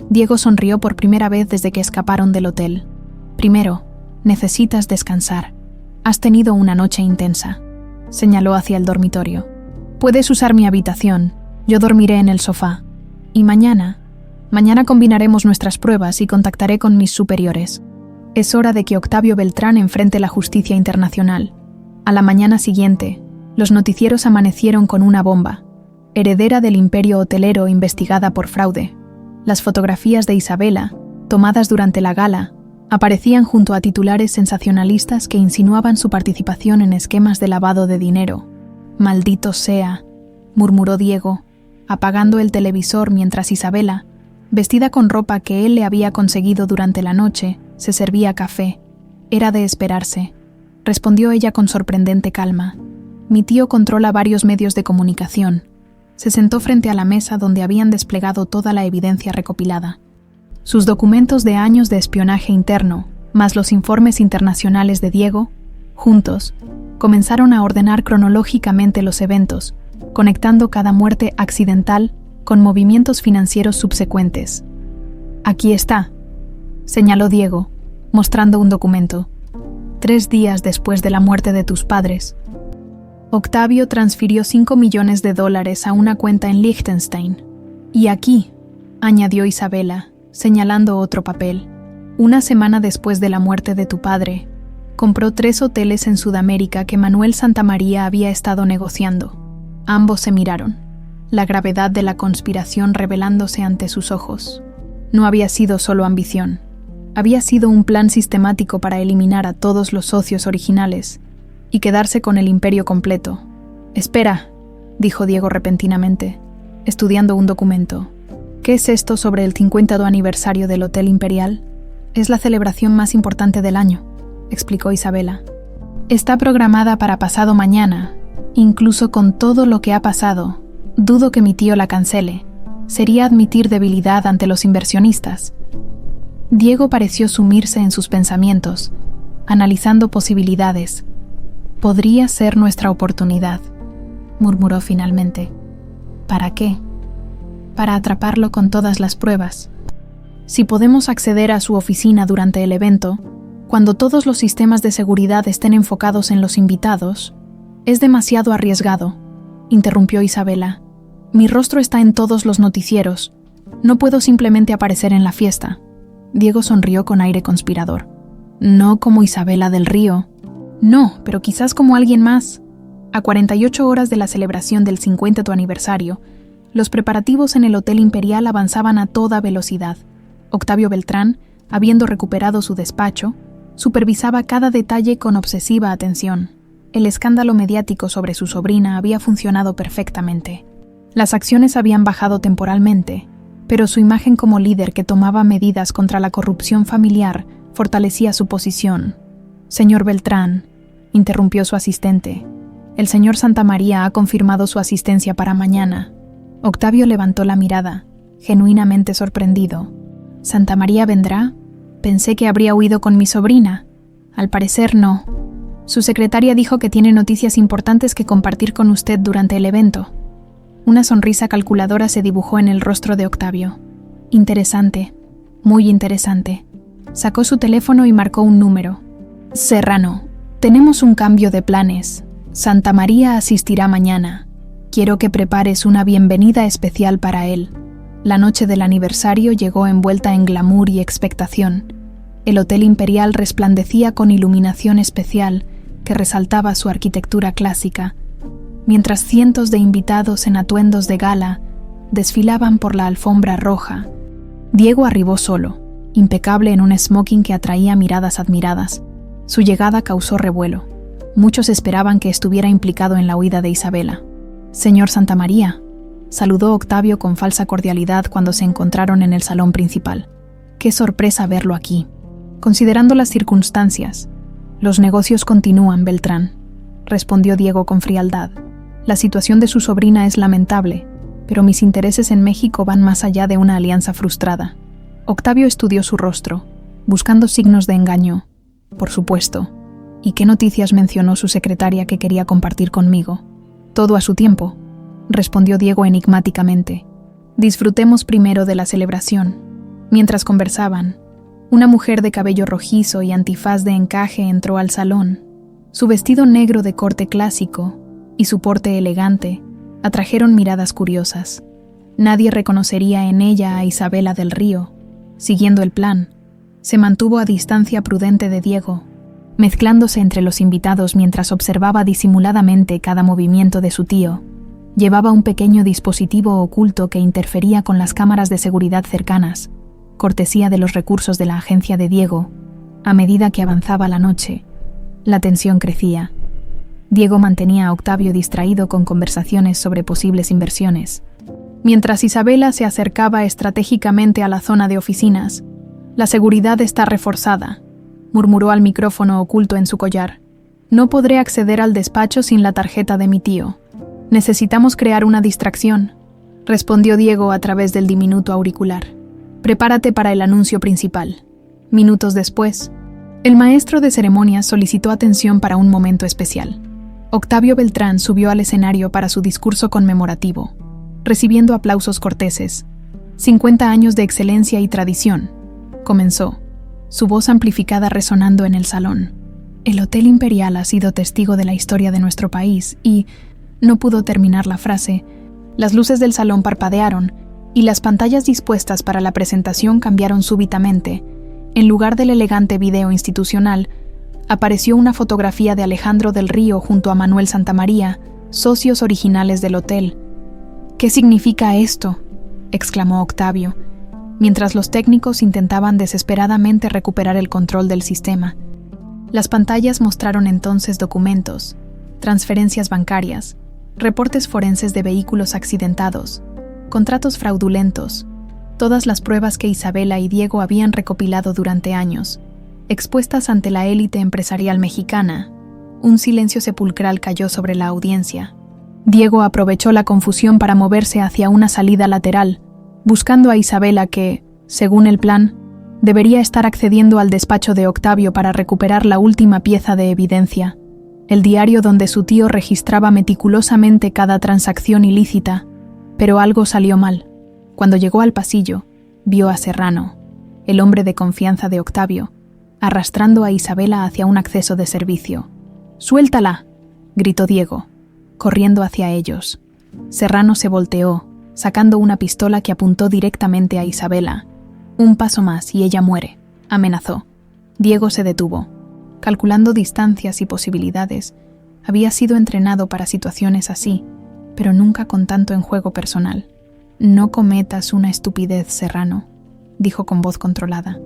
Diego sonrió por primera vez desde que escaparon del hotel. «Primero, necesitas descansar. Has tenido una noche intensa», señaló hacia el dormitorio. «Puedes usar mi habitación, yo dormiré en el sofá. Y mañana combinaremos nuestras pruebas y contactaré con mis superiores. Es hora de que Octavio Beltrán enfrente la justicia internacional». A la mañana siguiente, los noticieros amanecieron con una bomba, heredera del imperio hotelero investigada por fraude. Las fotografías de Isabela, tomadas durante la gala, aparecían junto a titulares sensacionalistas que insinuaban su participación en esquemas de lavado de dinero. «Maldito sea», murmuró Diego, apagando el televisor mientras Isabela, Vestida con ropa que él le había conseguido durante la noche, se servía café. Era de esperarse, respondió ella con sorprendente calma. Mi tío controla varios medios de comunicación. Se sentó frente a la mesa donde habían desplegado toda la evidencia recopilada. Sus documentos de años de espionaje interno, más los informes internacionales de Diego, juntos, comenzaron a ordenar cronológicamente los eventos, conectando cada muerte accidental con movimientos financieros subsecuentes. Aquí está, señaló Diego, mostrando un documento. 3 días después de la muerte de tus padres, Octavio transfirió $5 millones a una cuenta en Liechtenstein. Y aquí, añadió Isabela, señalando otro papel, 1 semana después de la muerte de tu padre, compró 3 hoteles en Sudamérica que Manuel Santamaría había estado negociando. Ambos se miraron, la gravedad de la conspiración revelándose ante sus ojos. No había sido solo ambición. Había sido un plan sistemático para eliminar a todos los socios originales y quedarse con el imperio completo. «Espera», dijo Diego repentinamente, estudiando un documento. «¿Qué es esto sobre el 50º aniversario del Hotel Imperial?» «Es la celebración más importante del año», explicó Isabela. «Está programada para pasado mañana. Incluso con todo lo que ha pasado, dudo que mi tío la cancele. Sería admitir debilidad ante los inversionistas». Diego pareció sumirse en sus pensamientos, analizando posibilidades. «Podría ser nuestra oportunidad», murmuró finalmente. «¿Para qué?» «Para atraparlo con todas las pruebas. Si podemos acceder a su oficina durante el evento, cuando todos los sistemas de seguridad estén enfocados en los invitados, es demasiado arriesgado», interrumpió Isabela. «Mi rostro está en todos los noticieros. No puedo simplemente aparecer en la fiesta». Diego sonrió con aire conspirador. «No como Isabela del Río». «No, pero quizás como alguien más». A 48 horas de la celebración del 50º aniversario, los preparativos en el Hotel Imperial avanzaban a toda velocidad. Octavio Beltrán, habiendo recuperado su despacho, supervisaba cada detalle con obsesiva atención. El escándalo mediático sobre su sobrina había funcionado perfectamente. Las acciones habían bajado temporalmente, pero su imagen como líder que tomaba medidas contra la corrupción familiar fortalecía su posición. «Señor Beltrán», interrumpió su asistente, «el señor Santamaría ha confirmado su asistencia para mañana». Octavio levantó la mirada, genuinamente sorprendido. «¿Santamaría vendrá? Pensé que habría huido con mi sobrina. Al parecer no. Su secretaria dijo que tiene noticias importantes que compartir con usted durante el evento». Una sonrisa calculadora se dibujó en el rostro de Octavio. «Interesante, muy interesante». Sacó su teléfono y marcó un número. «Serrano, tenemos un cambio de planes. Santamaría asistirá mañana. Quiero que prepares una bienvenida especial para él». La noche del aniversario llegó envuelta en glamour y expectación. El Hotel Imperial resplandecía con iluminación especial que resaltaba su arquitectura clásica, mientras cientos de invitados en atuendos de gala desfilaban por la alfombra roja. Diego arribó solo, impecable en un smoking que atraía miradas admiradas. Su llegada causó revuelo. Muchos esperaban que estuviera implicado en la huida de Isabela. «Señor Santamaría», saludó Octavio con falsa cordialidad cuando se encontraron en el salón principal. «Qué sorpresa verlo aquí». «Considerando las circunstancias, los negocios continúan, Beltrán», respondió Diego con frialdad. «La situación de su sobrina es lamentable, pero mis intereses en México van más allá de una alianza frustrada». Octavio estudió su rostro, buscando signos de engaño. «Por supuesto. ¿Y qué noticias mencionó su secretaria que quería compartir conmigo?» «Todo a su tiempo», respondió Diego enigmáticamente. «Disfrutemos primero de la celebración». Mientras conversaban, una mujer de cabello rojizo y antifaz de encaje entró al salón. Su vestido negro de corte clásico y su porte elegante atrajeron miradas curiosas. Nadie reconocería en ella a Isabela del Río. Siguiendo el plan, se mantuvo a distancia prudente de Diego, mezclándose entre los invitados mientras observaba disimuladamente cada movimiento de su tío. Llevaba un pequeño dispositivo oculto que interfería con las cámaras de seguridad cercanas, cortesía de los recursos de la agencia de Diego. A medida que avanzaba la noche, la tensión crecía. Diego mantenía a Octavio distraído con conversaciones sobre posibles inversiones. Mientras Isabela se acercaba estratégicamente a la zona de oficinas. «La seguridad está reforzada», murmuró al micrófono oculto en su collar. «No podré acceder al despacho sin la tarjeta de mi tío. Necesitamos crear una distracción», respondió Diego a través del diminuto auricular. «Prepárate para el anuncio principal». Minutos después, el maestro de ceremonias solicitó atención para un momento especial. Octavio Beltrán subió al escenario para su discurso conmemorativo, recibiendo aplausos corteses. 50 años de excelencia y tradición, comenzó, su voz amplificada resonando en el salón. El Hotel Imperial ha sido testigo de la historia de nuestro país y, no pudo terminar la frase, las luces del salón parpadearon y las pantallas dispuestas para la presentación cambiaron súbitamente. En lugar del elegante video institucional, apareció una fotografía de Alejandro del Río junto a Manuel Santamaría, socios originales del hotel. «¿Qué significa esto?», exclamó Octavio, mientras los técnicos intentaban desesperadamente recuperar el control del sistema. Las pantallas mostraron entonces documentos, transferencias bancarias, reportes forenses de vehículos accidentados, contratos fraudulentos, todas las pruebas que Isabela y Diego habían recopilado durante años, expuestas ante la élite empresarial mexicana. Un silencio sepulcral cayó sobre la audiencia. Diego aprovechó la confusión para moverse hacia una salida lateral, buscando a Isabela que, según el plan, debería estar accediendo al despacho de Octavio para recuperar la última pieza de evidencia, el diario donde su tío registraba meticulosamente cada transacción ilícita, pero algo salió mal. Cuando llegó al pasillo, vio a Serrano, el hombre de confianza de Octavio, arrastrando a Isabela hacia un acceso de servicio. «¡Suéltala!», gritó Diego, corriendo hacia ellos. Serrano se volteó, sacando una pistola que apuntó directamente a Isabela. «Un paso más y ella muere», amenazó. Diego se detuvo. Calculando distancias y posibilidades, había sido entrenado para situaciones así, pero nunca con tanto en juego personal. «No cometas una estupidez, Serrano», dijo con voz controlada.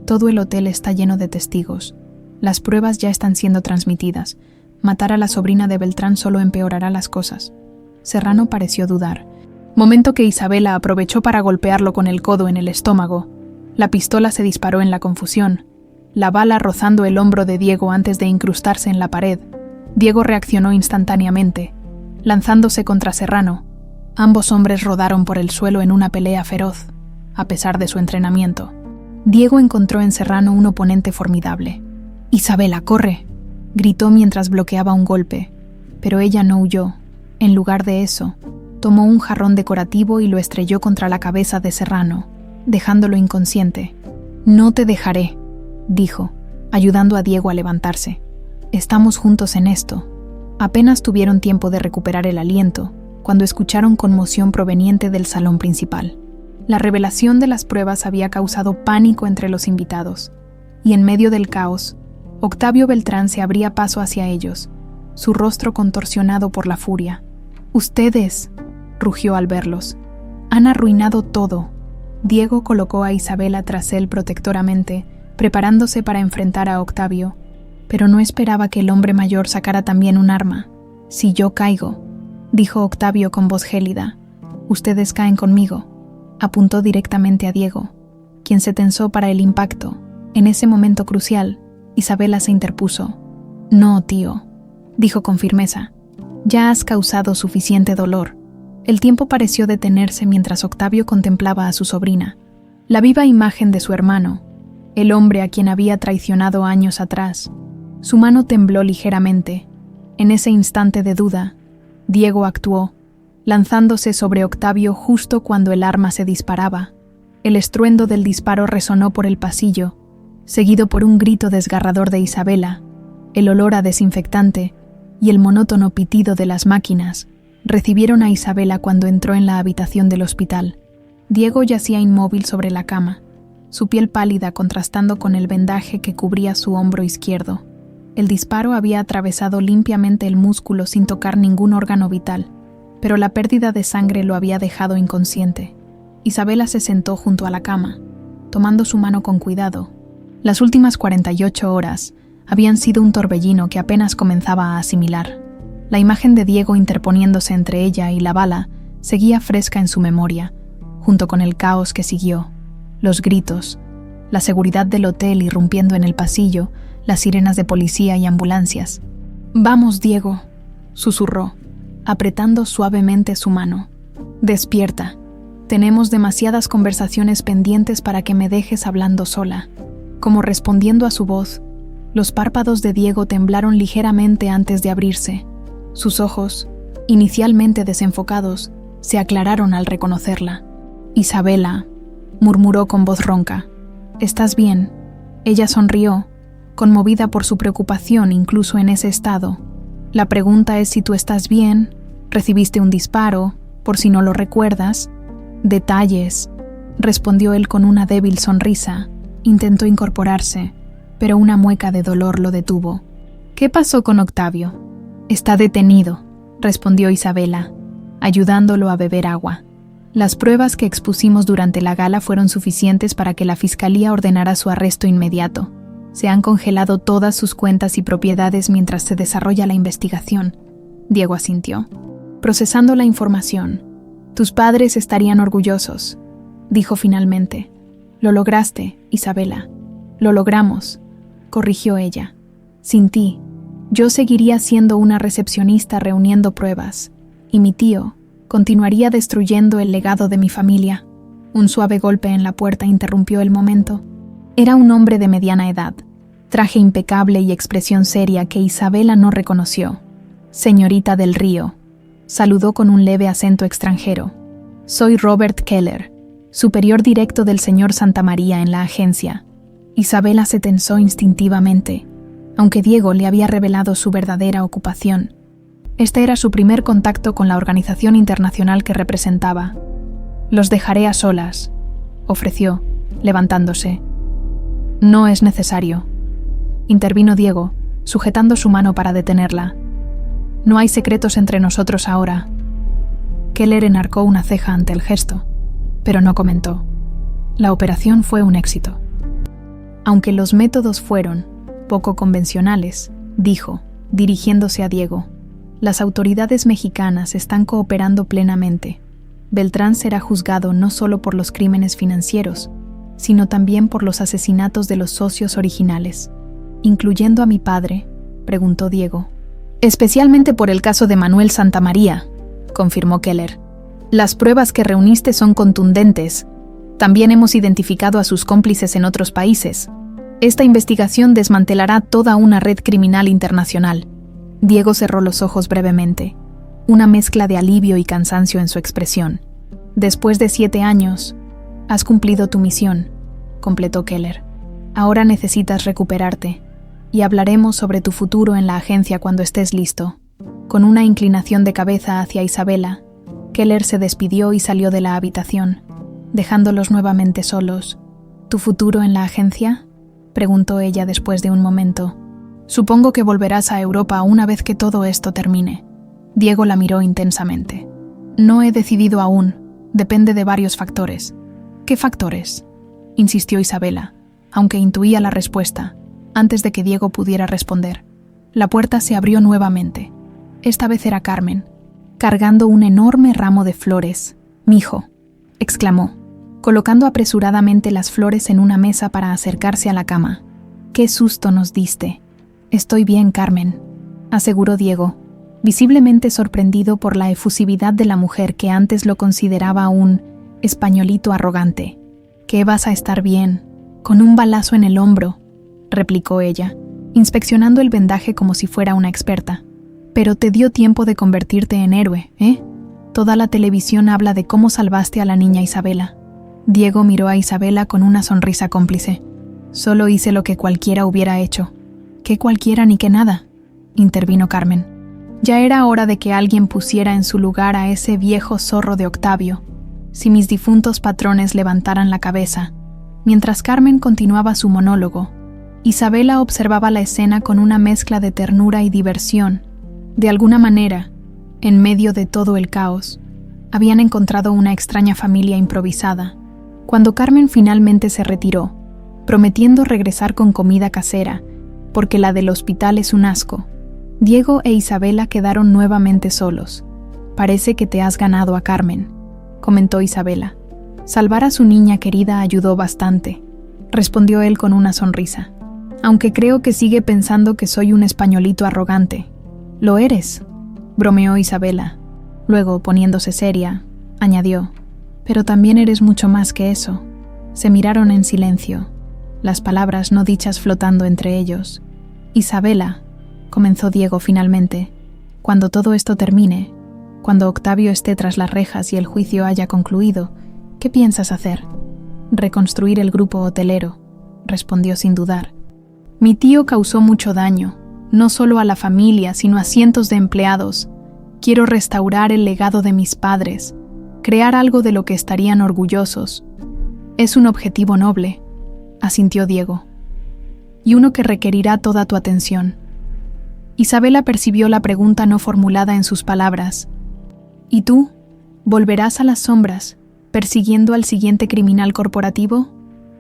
«Todo el hotel está lleno de testigos. Las pruebas ya están siendo transmitidas. Matar a la sobrina de Beltrán solo empeorará las cosas». Serrano pareció dudar, momento que Isabela aprovechó para golpearlo con el codo en el estómago. La pistola se disparó en la confusión, la bala rozando el hombro de Diego antes de incrustarse en la pared. Diego reaccionó instantáneamente, lanzándose contra Serrano. Ambos hombres rodaron por el suelo en una pelea feroz, a pesar de su entrenamiento. Diego encontró en Serrano un oponente formidable. «Isabela, corre», gritó mientras bloqueaba un golpe, pero ella no huyó. En lugar de eso, tomó un jarrón decorativo y lo estrelló contra la cabeza de Serrano, dejándolo inconsciente. «No te dejaré», dijo, ayudando a Diego a levantarse. «Estamos juntos en esto». Apenas tuvieron tiempo de recuperar el aliento cuando escucharon conmoción proveniente del salón principal. La revelación de las pruebas había causado pánico entre los invitados, y en medio del caos, Octavio Beltrán se abría paso hacia ellos, su rostro contorsionado por la furia. «Ustedes», rugió al verlos, «han arruinado todo». Diego colocó a Isabela tras él protectoramente, preparándose para enfrentar a Octavio, pero no esperaba que el hombre mayor sacara también un arma. «Si yo caigo», dijo Octavio con voz gélida, «ustedes caen conmigo». Apuntó directamente a Diego, quien se tensó para el impacto. En ese momento crucial, Isabela se interpuso. «No, tío», dijo con firmeza, «ya has causado suficiente dolor». El tiempo pareció detenerse mientras Octavio contemplaba a su sobrina, la viva imagen de su hermano, el hombre a quien había traicionado años atrás. Su mano tembló ligeramente. En ese instante de duda, Diego actuó, lanzándose sobre Octavio justo cuando el arma se disparaba. El estruendo del disparo resonó por el pasillo, seguido por un grito desgarrador de Isabela. El olor a desinfectante y el monótono pitido de las máquinas recibieron a Isabela cuando entró en la habitación del hospital. Diego yacía inmóvil sobre la cama, su piel pálida contrastando con el vendaje que cubría su hombro izquierdo. El disparo había atravesado limpiamente el músculo sin tocar ningún órgano vital, pero la pérdida de sangre lo había dejado inconsciente. Isabela se sentó junto a la cama, tomando su mano con cuidado. Las últimas 48 horas habían sido un torbellino que apenas comenzaba a asimilar. La imagen de Diego interponiéndose entre ella y la bala seguía fresca en su memoria, junto con el caos que siguió, los gritos, la seguridad del hotel irrumpiendo en el pasillo, las sirenas de policía y ambulancias. «Vamos, Diego», susurró, apretando suavemente su mano. «Despierta. Tenemos demasiadas conversaciones pendientes para que me dejes hablando sola». Como respondiendo a su voz, los párpados de Diego temblaron ligeramente antes de abrirse. Sus ojos, inicialmente desenfocados, se aclararon al reconocerla. «Isabela», murmuró con voz ronca. «¿Estás bien?» Ella sonrió, conmovida por su preocupación incluso en ese estado. «La pregunta es si tú estás bien, recibiste un disparo, por si no lo recuerdas». «Detalles», respondió él con una débil sonrisa. Intentó incorporarse, pero una mueca de dolor lo detuvo. «¿Qué pasó con Octavio?» «Está detenido», respondió Isabela, ayudándolo a beber agua. «Las pruebas que expusimos durante la gala fueron suficientes para que la fiscalía ordenara su arresto inmediato. Se han congelado todas sus cuentas y propiedades mientras se desarrolla la investigación». Diego asintió, procesando la información. «Tus padres estarían orgullosos», dijo finalmente. «Lo lograste, Isabela. Lo logramos», corrigió ella. «Sin ti, yo seguiría siendo una recepcionista reuniendo pruebas, y mi tío continuaría destruyendo el legado de mi familia». Un suave golpe en la puerta interrumpió el momento. Era un hombre de mediana edad, traje impecable y expresión seria que Isabela no reconoció. «Señorita del Río», saludó con un leve acento extranjero. «Soy Robert Keller, superior directo del señor Santamaría en la agencia». Isabela se tensó instintivamente, aunque Diego le había revelado su verdadera ocupación. Este era su primer contacto con la organización internacional que representaba. «Los dejaré a solas», ofreció, levantándose. «No es necesario», intervino Diego, sujetando su mano para detenerla. «No hay secretos entre nosotros ahora». Keller enarcó una ceja ante el gesto, pero no comentó. La operación fue un éxito. Aunque los métodos fueron poco convencionales, dijo, dirigiéndose a Diego, las autoridades mexicanas están cooperando plenamente. Beltrán será juzgado no solo por los crímenes financieros, sino también por los asesinatos de los socios originales. ¿Incluyendo a mi padre?, preguntó Diego. «Especialmente por el caso de Manuel Santamaría», confirmó Keller. «Las pruebas que reuniste son contundentes. También hemos identificado a sus cómplices en otros países. Esta investigación desmantelará toda una red criminal internacional». Diego cerró los ojos brevemente, una mezcla de alivio y cansancio en su expresión. «Después de 7 años, has cumplido tu misión», completó Keller. «Ahora necesitas recuperarte, y hablaremos sobre tu futuro en la agencia cuando estés listo». Con una inclinación de cabeza hacia Isabela, Keller se despidió y salió de la habitación, dejándolos nuevamente solos. «¿Tu futuro en la agencia?», preguntó ella después de un momento. «Supongo que volverás a Europa una vez que todo esto termine». Diego la miró intensamente. «No he decidido aún. Depende de varios factores». «¿Qué factores?», insistió Isabela, aunque intuía la respuesta, antes de que Diego pudiera responder. La puerta se abrió nuevamente. Esta vez era Carmen, cargando un enorme ramo de flores. «Mijo», exclamó, colocando apresuradamente las flores en una mesa para acercarse a la cama. «Qué susto nos diste». «Estoy bien, Carmen», aseguró Diego, visiblemente sorprendido por la efusividad de la mujer que antes lo consideraba un españolito arrogante. «¿Qué vas a estar bien? Con un balazo en el hombro», replicó ella, inspeccionando el vendaje como si fuera una experta. «Pero te dio tiempo de convertirte en héroe, ¿eh? Toda la televisión habla de cómo salvaste a la niña Isabela». Diego miró a Isabela con una sonrisa cómplice. «Solo hice lo que cualquiera hubiera hecho». «¿Qué cualquiera ni qué nada?», intervino Carmen. «Ya era hora de que alguien pusiera en su lugar a ese viejo zorro de Octavio. Si mis difuntos patrones levantaran la cabeza». Mientras Carmen continuaba su monólogo, Isabela observaba la escena con una mezcla de ternura y diversión. De alguna manera, en medio de todo el caos, habían encontrado una extraña familia improvisada. Cuando Carmen finalmente se retiró, prometiendo regresar con comida casera, porque la del hospital es un asco, Diego e Isabela quedaron nuevamente solos. Parece que te has ganado a Carmen, comentó Isabela. Salvar a su niña querida ayudó bastante, respondió él con una sonrisa. Aunque creo que sigue pensando que soy un españolito arrogante. Lo eres, bromeó Isabela. Luego, poniéndose seria, añadió, pero también eres mucho más que eso. Se miraron en silencio, las palabras no dichas flotando entre ellos. Isabela, comenzó Diego finalmente, cuando todo esto termine, cuando Octavio esté tras las rejas y el juicio haya concluido, ¿qué piensas hacer? Reconstruir el grupo hotelero, respondió sin dudar. Mi tío causó mucho daño, no solo a la familia, sino a cientos de empleados. Quiero restaurar el legado de mis padres, crear algo de lo que estarían orgullosos. Es un objetivo noble, asintió Diego, y uno que requerirá toda tu atención. Isabela percibió la pregunta no formulada en sus palabras. ¿Y tú? ¿Volverás a las sombras, persiguiendo al siguiente criminal corporativo?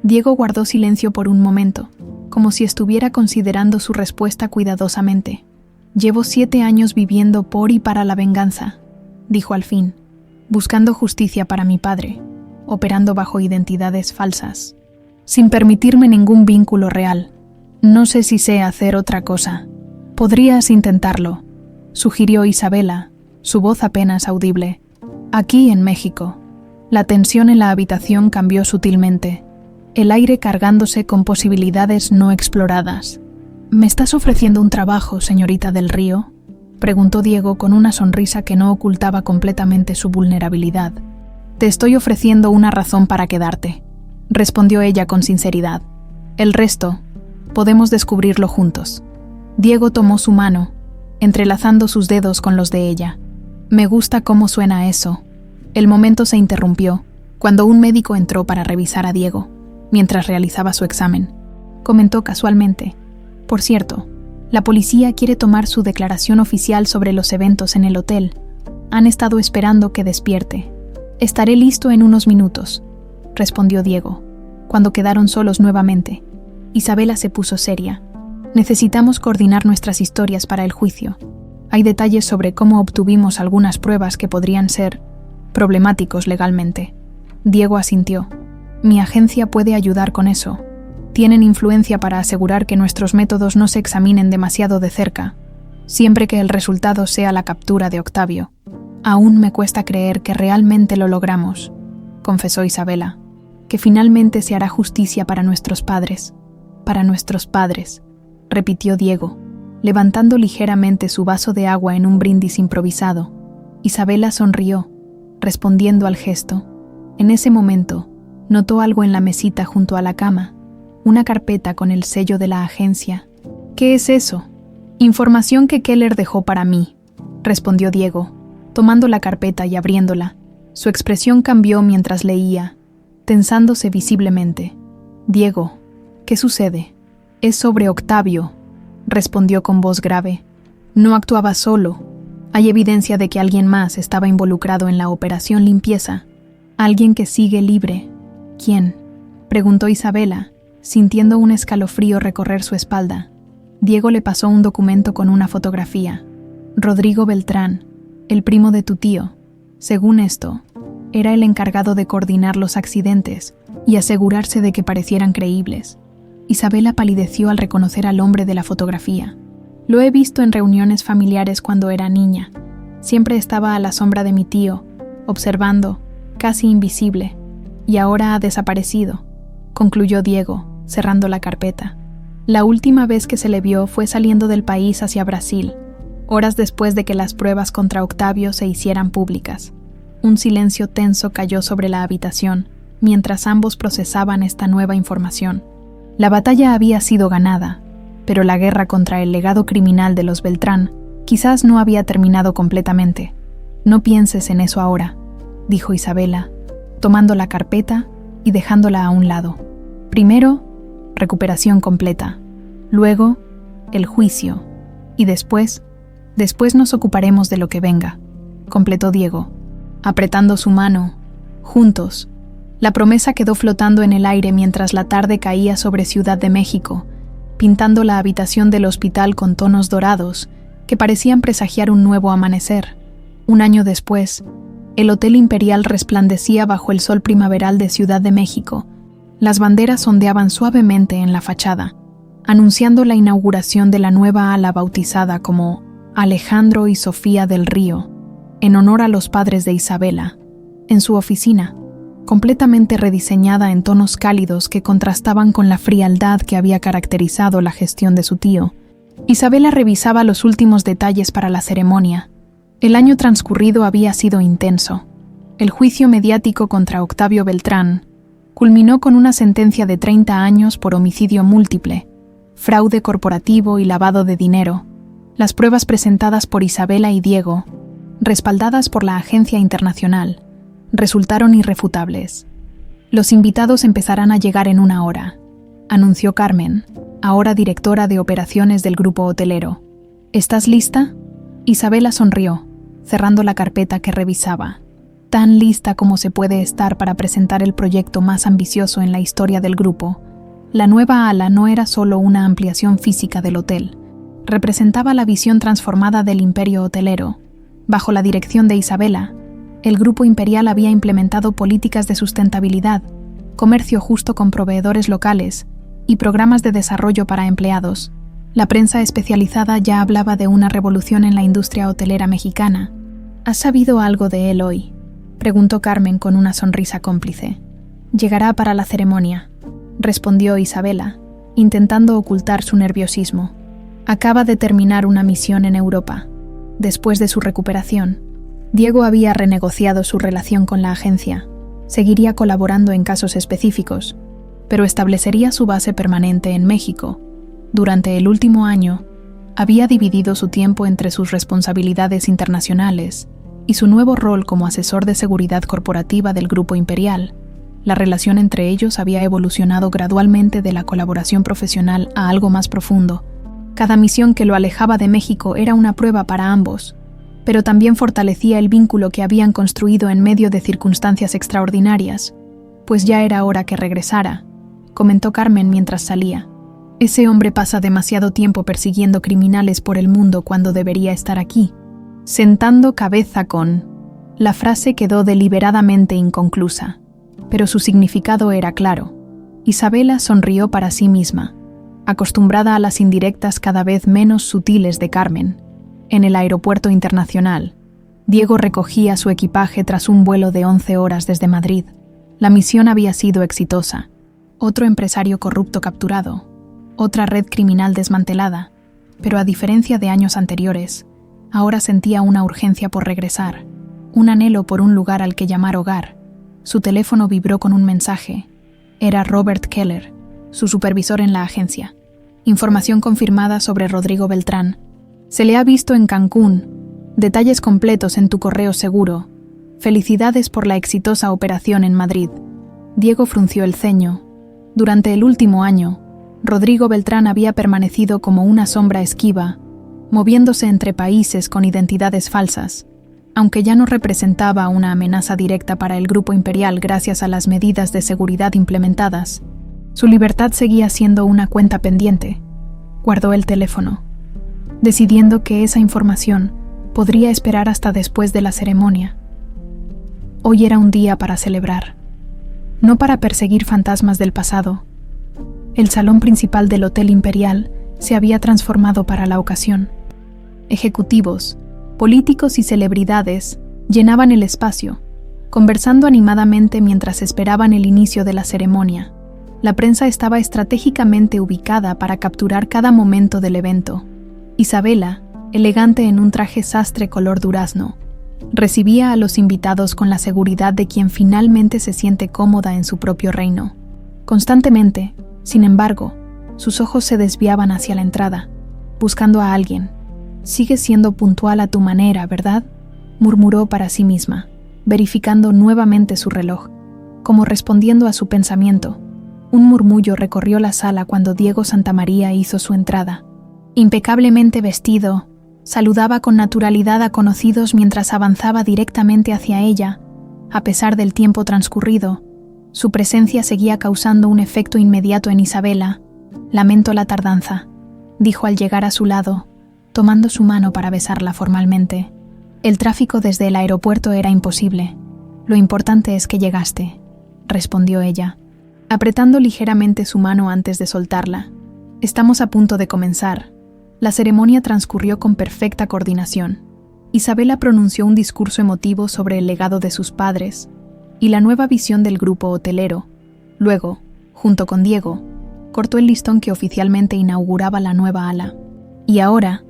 Diego guardó silencio por un momento, como si estuviera considerando su respuesta cuidadosamente. Llevo 7 años viviendo por y para la venganza, dijo al fin, buscando justicia para mi padre, operando bajo identidades falsas, sin permitirme ningún vínculo real. No sé si sé hacer otra cosa. Podrías intentarlo, sugirió Isabela, su voz apenas audible. Aquí en México. La tensión en la habitación cambió sutilmente, el aire cargándose con posibilidades no exploradas. ¿Me estás ofreciendo un trabajo, señorita del Río?, preguntó Diego con una sonrisa que no ocultaba completamente su vulnerabilidad. Te estoy ofreciendo una razón para quedarte, respondió ella con sinceridad. El resto, podemos descubrirlo juntos. Diego tomó su mano, entrelazando sus dedos con los de ella. Me gusta cómo suena eso. El momento se interrumpió, cuando un médico entró para revisar a Diego, mientras realizaba su examen. Comentó casualmente, por cierto, la policía quiere tomar su declaración oficial sobre los eventos en el hotel. Han estado esperando que despierte. Estaré listo en unos minutos, respondió Diego, cuando quedaron solos nuevamente. Isabela se puso seria. Necesitamos coordinar nuestras historias para el juicio. Hay detalles sobre cómo obtuvimos algunas pruebas que podrían ser problemáticos legalmente. Diego asintió. Mi agencia puede ayudar con eso. Tienen influencia para asegurar que nuestros métodos no se examinen demasiado de cerca, siempre que el resultado sea la captura de Octavio. Aún me cuesta creer que realmente lo logramos, confesó Isabela, que finalmente se hará justicia para nuestros padres. Para nuestros padres, repitió Diego, levantando ligeramente su vaso de agua en un brindis improvisado. Isabela sonrió, respondiendo al gesto. En ese momento, notó algo en la mesita junto a la cama, una carpeta con el sello de la agencia. ¿Qué es eso? Información que Keller dejó para mí, respondió Diego, tomando la carpeta y abriéndola. Su expresión cambió mientras leía, tensándose visiblemente. Diego, ¿qué sucede? Es sobre Octavio, respondió con voz grave. No actuaba solo. Hay evidencia de que alguien más estaba involucrado en la operación limpieza. Alguien que sigue libre. ¿Quién?, preguntó Isabela, sintiendo un escalofrío recorrer su espalda. Diego le pasó un documento con una fotografía. Rodrigo Beltrán, el primo de tu tío. Según esto, era el encargado de coordinar los accidentes y asegurarse de que parecieran creíbles. Isabela palideció al reconocer al hombre de la fotografía. Lo he visto en reuniones familiares cuando era niña. Siempre estaba a la sombra de mi tío, observando, casi invisible, y ahora ha desaparecido, concluyó Diego, cerrando la carpeta. La última vez que se le vio fue saliendo del país hacia Brasil, horas después de que las pruebas contra Octavio se hicieran públicas. Un silencio tenso cayó sobre la habitación, mientras ambos procesaban esta nueva información. La batalla había sido ganada, pero la guerra contra el legado criminal de los Beltrán quizás no había terminado completamente. No pienses en eso ahora, dijo Isabela, tomando la carpeta y dejándola a un lado. Primero, recuperación completa. Luego, el juicio. Y después nos ocuparemos de lo que venga, completó Diego, apretando su mano. Juntos. La promesa quedó flotando en el aire mientras la tarde caía sobre Ciudad de México, pintando la habitación del hospital con tonos dorados que parecían presagiar un nuevo amanecer. Un año después, el Hotel Imperial resplandecía bajo el sol primaveral de Ciudad de México. Las banderas ondeaban suavemente en la fachada, anunciando la inauguración de la nueva ala bautizada como Alejandro y Sofía del Río, en honor a los padres de Isabela. En su oficina, completamente rediseñada en tonos cálidos que contrastaban con la frialdad que había caracterizado la gestión de su tío, Isabela revisaba los últimos detalles para la ceremonia. El año transcurrido había sido intenso. El juicio mediático contra Octavio Beltrán culminó con una sentencia de 30 años por homicidio múltiple, fraude corporativo y lavado de dinero. Las pruebas presentadas por Isabela y Diego, respaldadas por la agencia internacional, resultaron irrefutables. Los invitados empezarán a llegar en 1 hora, anunció Carmen, ahora directora de operaciones del grupo hotelero. ¿Estás lista? Isabela sonrió, cerrando la carpeta que revisaba. Tan lista como se puede estar para presentar el proyecto más ambicioso en la historia del grupo. La nueva ala no era solo una ampliación física del hotel, representaba la visión transformada del imperio hotelero. Bajo la dirección de Isabela, el Grupo Imperial había implementado políticas de sustentabilidad, comercio justo con proveedores locales y programas de desarrollo para empleados. La prensa especializada ya hablaba de una revolución en la industria hotelera mexicana. ¿Has sabido algo de él hoy?, preguntó Carmen con una sonrisa cómplice. Llegará para la ceremonia, respondió Isabela, intentando ocultar su nerviosismo. Acaba de terminar una misión en Europa. Después de su recuperación, Diego había renegociado su relación con la agencia. Seguiría colaborando en casos específicos, pero establecería su base permanente en México. Durante el último año, había dividido su tiempo entre sus responsabilidades internacionales y su nuevo rol como asesor de seguridad corporativa del Grupo Imperial. La relación entre ellos había evolucionado gradualmente de la colaboración profesional a algo más profundo. Cada misión que lo alejaba de México era una prueba para ambos, pero también fortalecía el vínculo que habían construido en medio de circunstancias extraordinarias. Pues ya era hora que regresara, comentó Carmen mientras salía. Ese hombre pasa demasiado tiempo persiguiendo criminales por el mundo cuando debería estar aquí, sentando cabeza con... La frase quedó deliberadamente inconclusa, pero su significado era claro. Isabela sonrió para sí misma, acostumbrada a las indirectas cada vez menos sutiles de Carmen. En el aeropuerto internacional, Diego recogía su equipaje tras un vuelo de 11 horas desde Madrid. La misión había sido exitosa. Otro empresario corrupto capturado, otra red criminal desmantelada, pero a diferencia de años anteriores, ahora sentía una urgencia por regresar, un anhelo por un lugar al que llamar hogar. Su teléfono vibró con un mensaje. Era Robert Keller, su supervisor en la agencia. Información confirmada sobre Rodrigo Beltrán. Se le ha visto en Cancún. Detalles completos en tu correo seguro. Felicidades por la exitosa operación en Madrid. Diego frunció el ceño. Durante el último año, Rodrigo Beltrán había permanecido como una sombra esquiva, moviéndose entre países con identidades falsas. Aunque ya no representaba una amenaza directa para el Grupo Imperial gracias a las medidas de seguridad implementadas, su libertad seguía siendo una cuenta pendiente. Guardó el teléfono, decidiendo que esa información podría esperar hasta después de la ceremonia. Hoy era un día para celebrar, no para perseguir fantasmas del pasado. El salón principal del Hotel Imperial se había transformado para la ocasión. Ejecutivos, políticos y celebridades llenaban el espacio, conversando animadamente mientras esperaban el inicio de la ceremonia. La prensa estaba estratégicamente ubicada para capturar cada momento del evento. Isabela, elegante en un traje sastre color durazno, recibía a los invitados con la seguridad de quien finalmente se siente cómoda en su propio reino. Constantemente, sin embargo, sus ojos se desviaban hacia la entrada, buscando a alguien. «Sigues siendo puntual a tu manera, ¿verdad?», murmuró para sí misma, verificando nuevamente su reloj, como respondiendo a su pensamiento. Un murmullo recorrió la sala cuando Diego Santamaría hizo su entrada. Impecablemente vestido, saludaba con naturalidad a conocidos mientras avanzaba directamente hacia ella. A pesar del tiempo transcurrido, su presencia seguía causando un efecto inmediato en Isabela. «Lamento la tardanza», dijo al llegar a su lado, tomando su mano para besarla formalmente. El tráfico desde el aeropuerto era imposible. Lo importante es que llegaste, respondió ella, apretando ligeramente su mano antes de soltarla. Estamos a punto de comenzar. La ceremonia transcurrió con perfecta coordinación. Isabela pronunció un discurso emotivo sobre el legado de sus padres y la nueva visión del grupo hotelero. Luego, junto con Diego, cortó el listón que oficialmente inauguraba la nueva ala. Y ahora,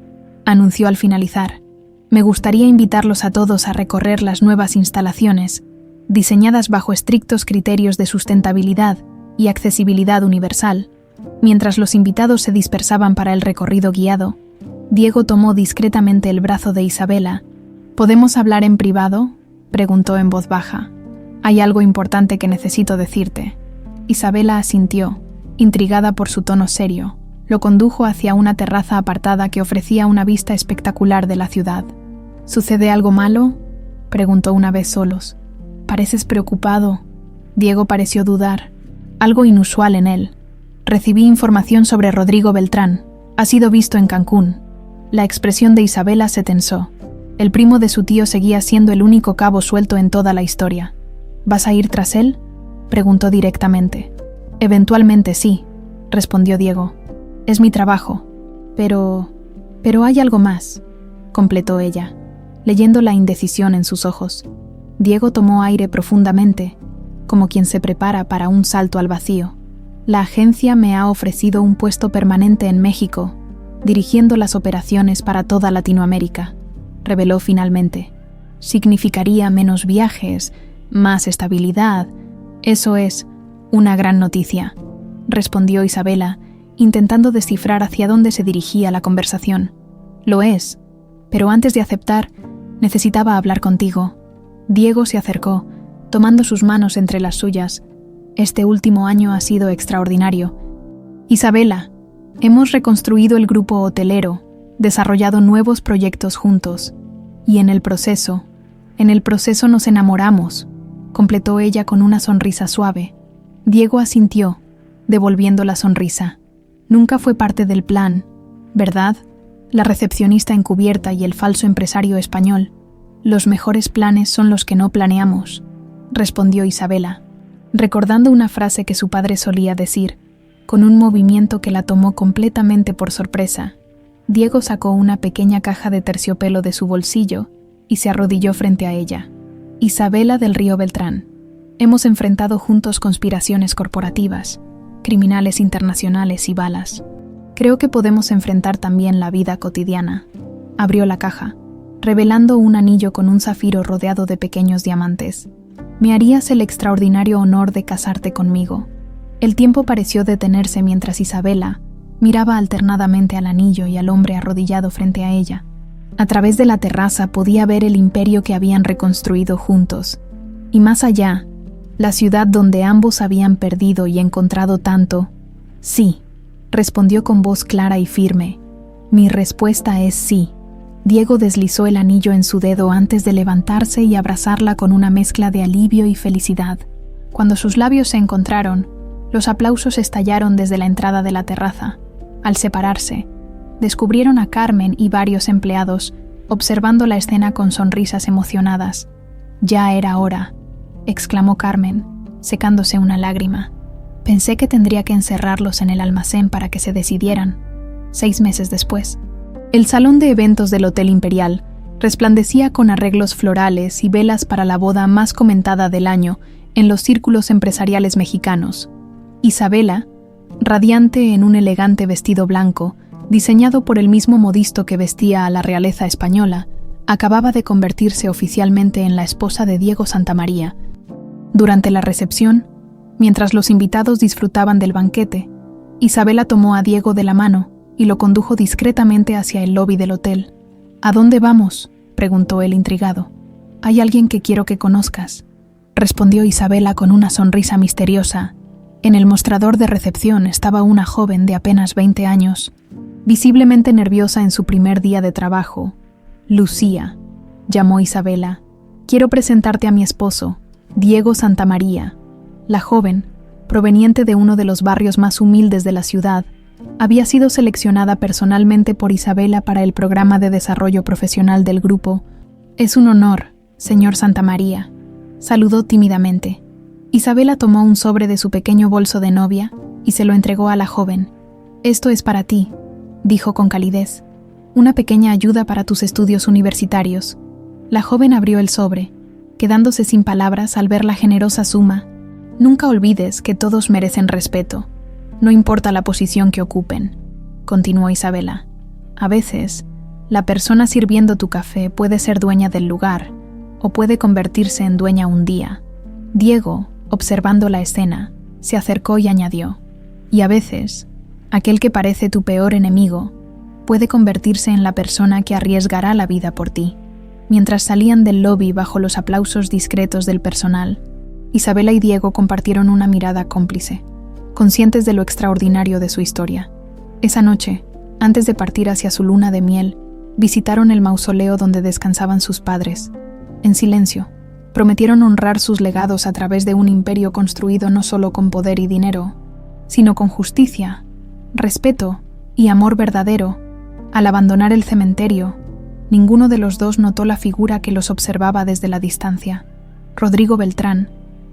anunció al finalizar, me gustaría invitarlos a todos a recorrer las nuevas instalaciones, diseñadas bajo estrictos criterios de sustentabilidad y accesibilidad universal. Mientras los invitados se dispersaban para el recorrido guiado, Diego tomó discretamente el brazo de Isabela. ¿Podemos hablar en privado?, preguntó en voz baja. Hay algo importante que necesito decirte. Isabela asintió, intrigada por su tono serio. Lo condujo hacia una terraza apartada que ofrecía una vista espectacular de la ciudad. ¿Sucede algo malo?, preguntó una vez solos. Pareces preocupado. Diego pareció dudar. Algo inusual en él. Recibí información sobre Rodrigo Beltrán. Ha sido visto en Cancún. La expresión de Isabela se tensó. El primo de su tío seguía siendo el único cabo suelto en toda la historia. ¿Vas a ir tras él?, preguntó directamente. Eventualmente sí, respondió Diego. Es mi trabajo. Pero hay algo más, completó ella, leyendo la indecisión en sus ojos. Diego tomó aire profundamente, como quien se prepara para un salto al vacío. La agencia me ha ofrecido un puesto permanente en México, dirigiendo las operaciones para toda Latinoamérica, reveló finalmente. Significaría menos viajes, más estabilidad. Eso es una gran noticia, respondió Isabela, intentando descifrar hacia dónde se dirigía la conversación. Lo es, pero antes de aceptar, necesitaba hablar contigo. Diego se acercó, tomando sus manos entre las suyas. Este último año ha sido extraordinario. Isabela, hemos reconstruido el grupo hotelero, desarrollado nuevos proyectos juntos. Y en el proceso nos enamoramos, completó ella con una sonrisa suave. Diego asintió, devolviendo la sonrisa. Nunca fue parte del plan, ¿verdad? La recepcionista encubierta y el falso empresario español. Los mejores planes son los que no planeamos, respondió Isabela, recordando una frase que su padre solía decir, con un movimiento que la tomó completamente por sorpresa. Diego sacó una pequeña caja de terciopelo de su bolsillo y se arrodilló frente a ella. Isabela del Río Beltrán, hemos enfrentado juntos conspiraciones corporativas, criminales internacionales y balas. Creo que podemos enfrentar también la vida cotidiana. Abrió la caja, revelando un anillo con un zafiro rodeado de pequeños diamantes. Me harías el extraordinario honor de casarte conmigo. El tiempo pareció detenerse mientras Isabela miraba alternadamente al anillo y al hombre arrodillado frente a ella. A través de la terraza podía ver el imperio que habían reconstruido juntos. Y más allá, la ciudad donde ambos habían perdido y encontrado tanto. Sí, respondió con voz clara y firme. Mi respuesta es sí. Diego deslizó el anillo en su dedo antes de levantarse y abrazarla con una mezcla de alivio y felicidad. Cuando sus labios se encontraron, los aplausos estallaron desde la entrada de la terraza. Al separarse, descubrieron a Carmen y varios empleados, observando la escena con sonrisas emocionadas. Ya era hora, exclamó Carmen, secándose una lágrima. Pensé que tendría que encerrarlos en el almacén para que se decidieran. 6 meses después. El salón de eventos del Hotel Imperial resplandecía con arreglos florales y velas para la boda más comentada del año en los círculos empresariales mexicanos. Isabela, radiante en un elegante vestido blanco, diseñado por el mismo modisto que vestía a la realeza española, acababa de convertirse oficialmente en la esposa de Diego Santamaría. Durante la recepción, mientras los invitados disfrutaban del banquete, Isabela tomó a Diego de la mano y lo condujo discretamente hacia el lobby del hotel. ¿A dónde vamos?, preguntó él intrigado. Hay alguien que quiero que conozcas, respondió Isabela con una sonrisa misteriosa. En el mostrador de recepción estaba una joven de apenas 20 años, visiblemente nerviosa en su primer día de trabajo. Lucía, llamó Isabela. Quiero presentarte a mi esposo, Diego Santamaría. La joven, proveniente de uno de los barrios más humildes de la ciudad, había sido seleccionada personalmente por Isabela para el programa de desarrollo profesional del grupo, Es un honor, señor Santamaría, saludó tímidamente. Isabela tomó un sobre de su pequeño bolso de novia y se lo entregó a la joven. Esto es para ti, dijo con calidez. Una pequeña ayuda para tus estudios universitarios. La joven abrió el sobre, quedándose sin palabras al ver la generosa suma. Nunca olvides que todos merecen respeto, no importa la posición que ocupen, continuó Isabela. A veces, la persona sirviendo tu café puede ser dueña del lugar, o puede convertirse en dueña un día. Diego, observando la escena, se acercó y añadió, y a veces, aquel que parece tu peor enemigo puede convertirse en la persona que arriesgará la vida por ti. Mientras salían del lobby bajo los aplausos discretos del personal, Isabela y Diego compartieron una mirada cómplice, conscientes de lo extraordinario de su historia. Esa noche, antes de partir hacia su luna de miel, visitaron el mausoleo donde descansaban sus padres. En silencio, prometieron honrar sus legados a través de un imperio construido no solo con poder y dinero, sino con justicia, respeto y amor verdadero. Al abandonar el cementerio, ninguno de los dos notó la figura que los observaba desde la distancia. Rodrigo Beltrán,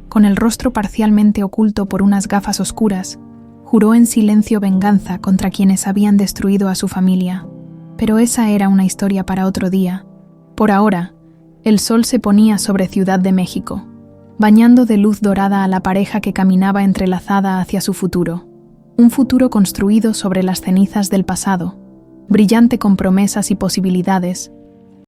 con el rostro parcialmente oculto por unas gafas oscuras, juró en silencio venganza contra quienes habían destruido a su familia. Pero esa era una historia para otro día. Por ahora, el sol se ponía sobre Ciudad de México, bañando de luz dorada a la pareja que caminaba entrelazada hacia su futuro. Un futuro construido sobre las cenizas del pasado, brillante con promesas y posibilidades,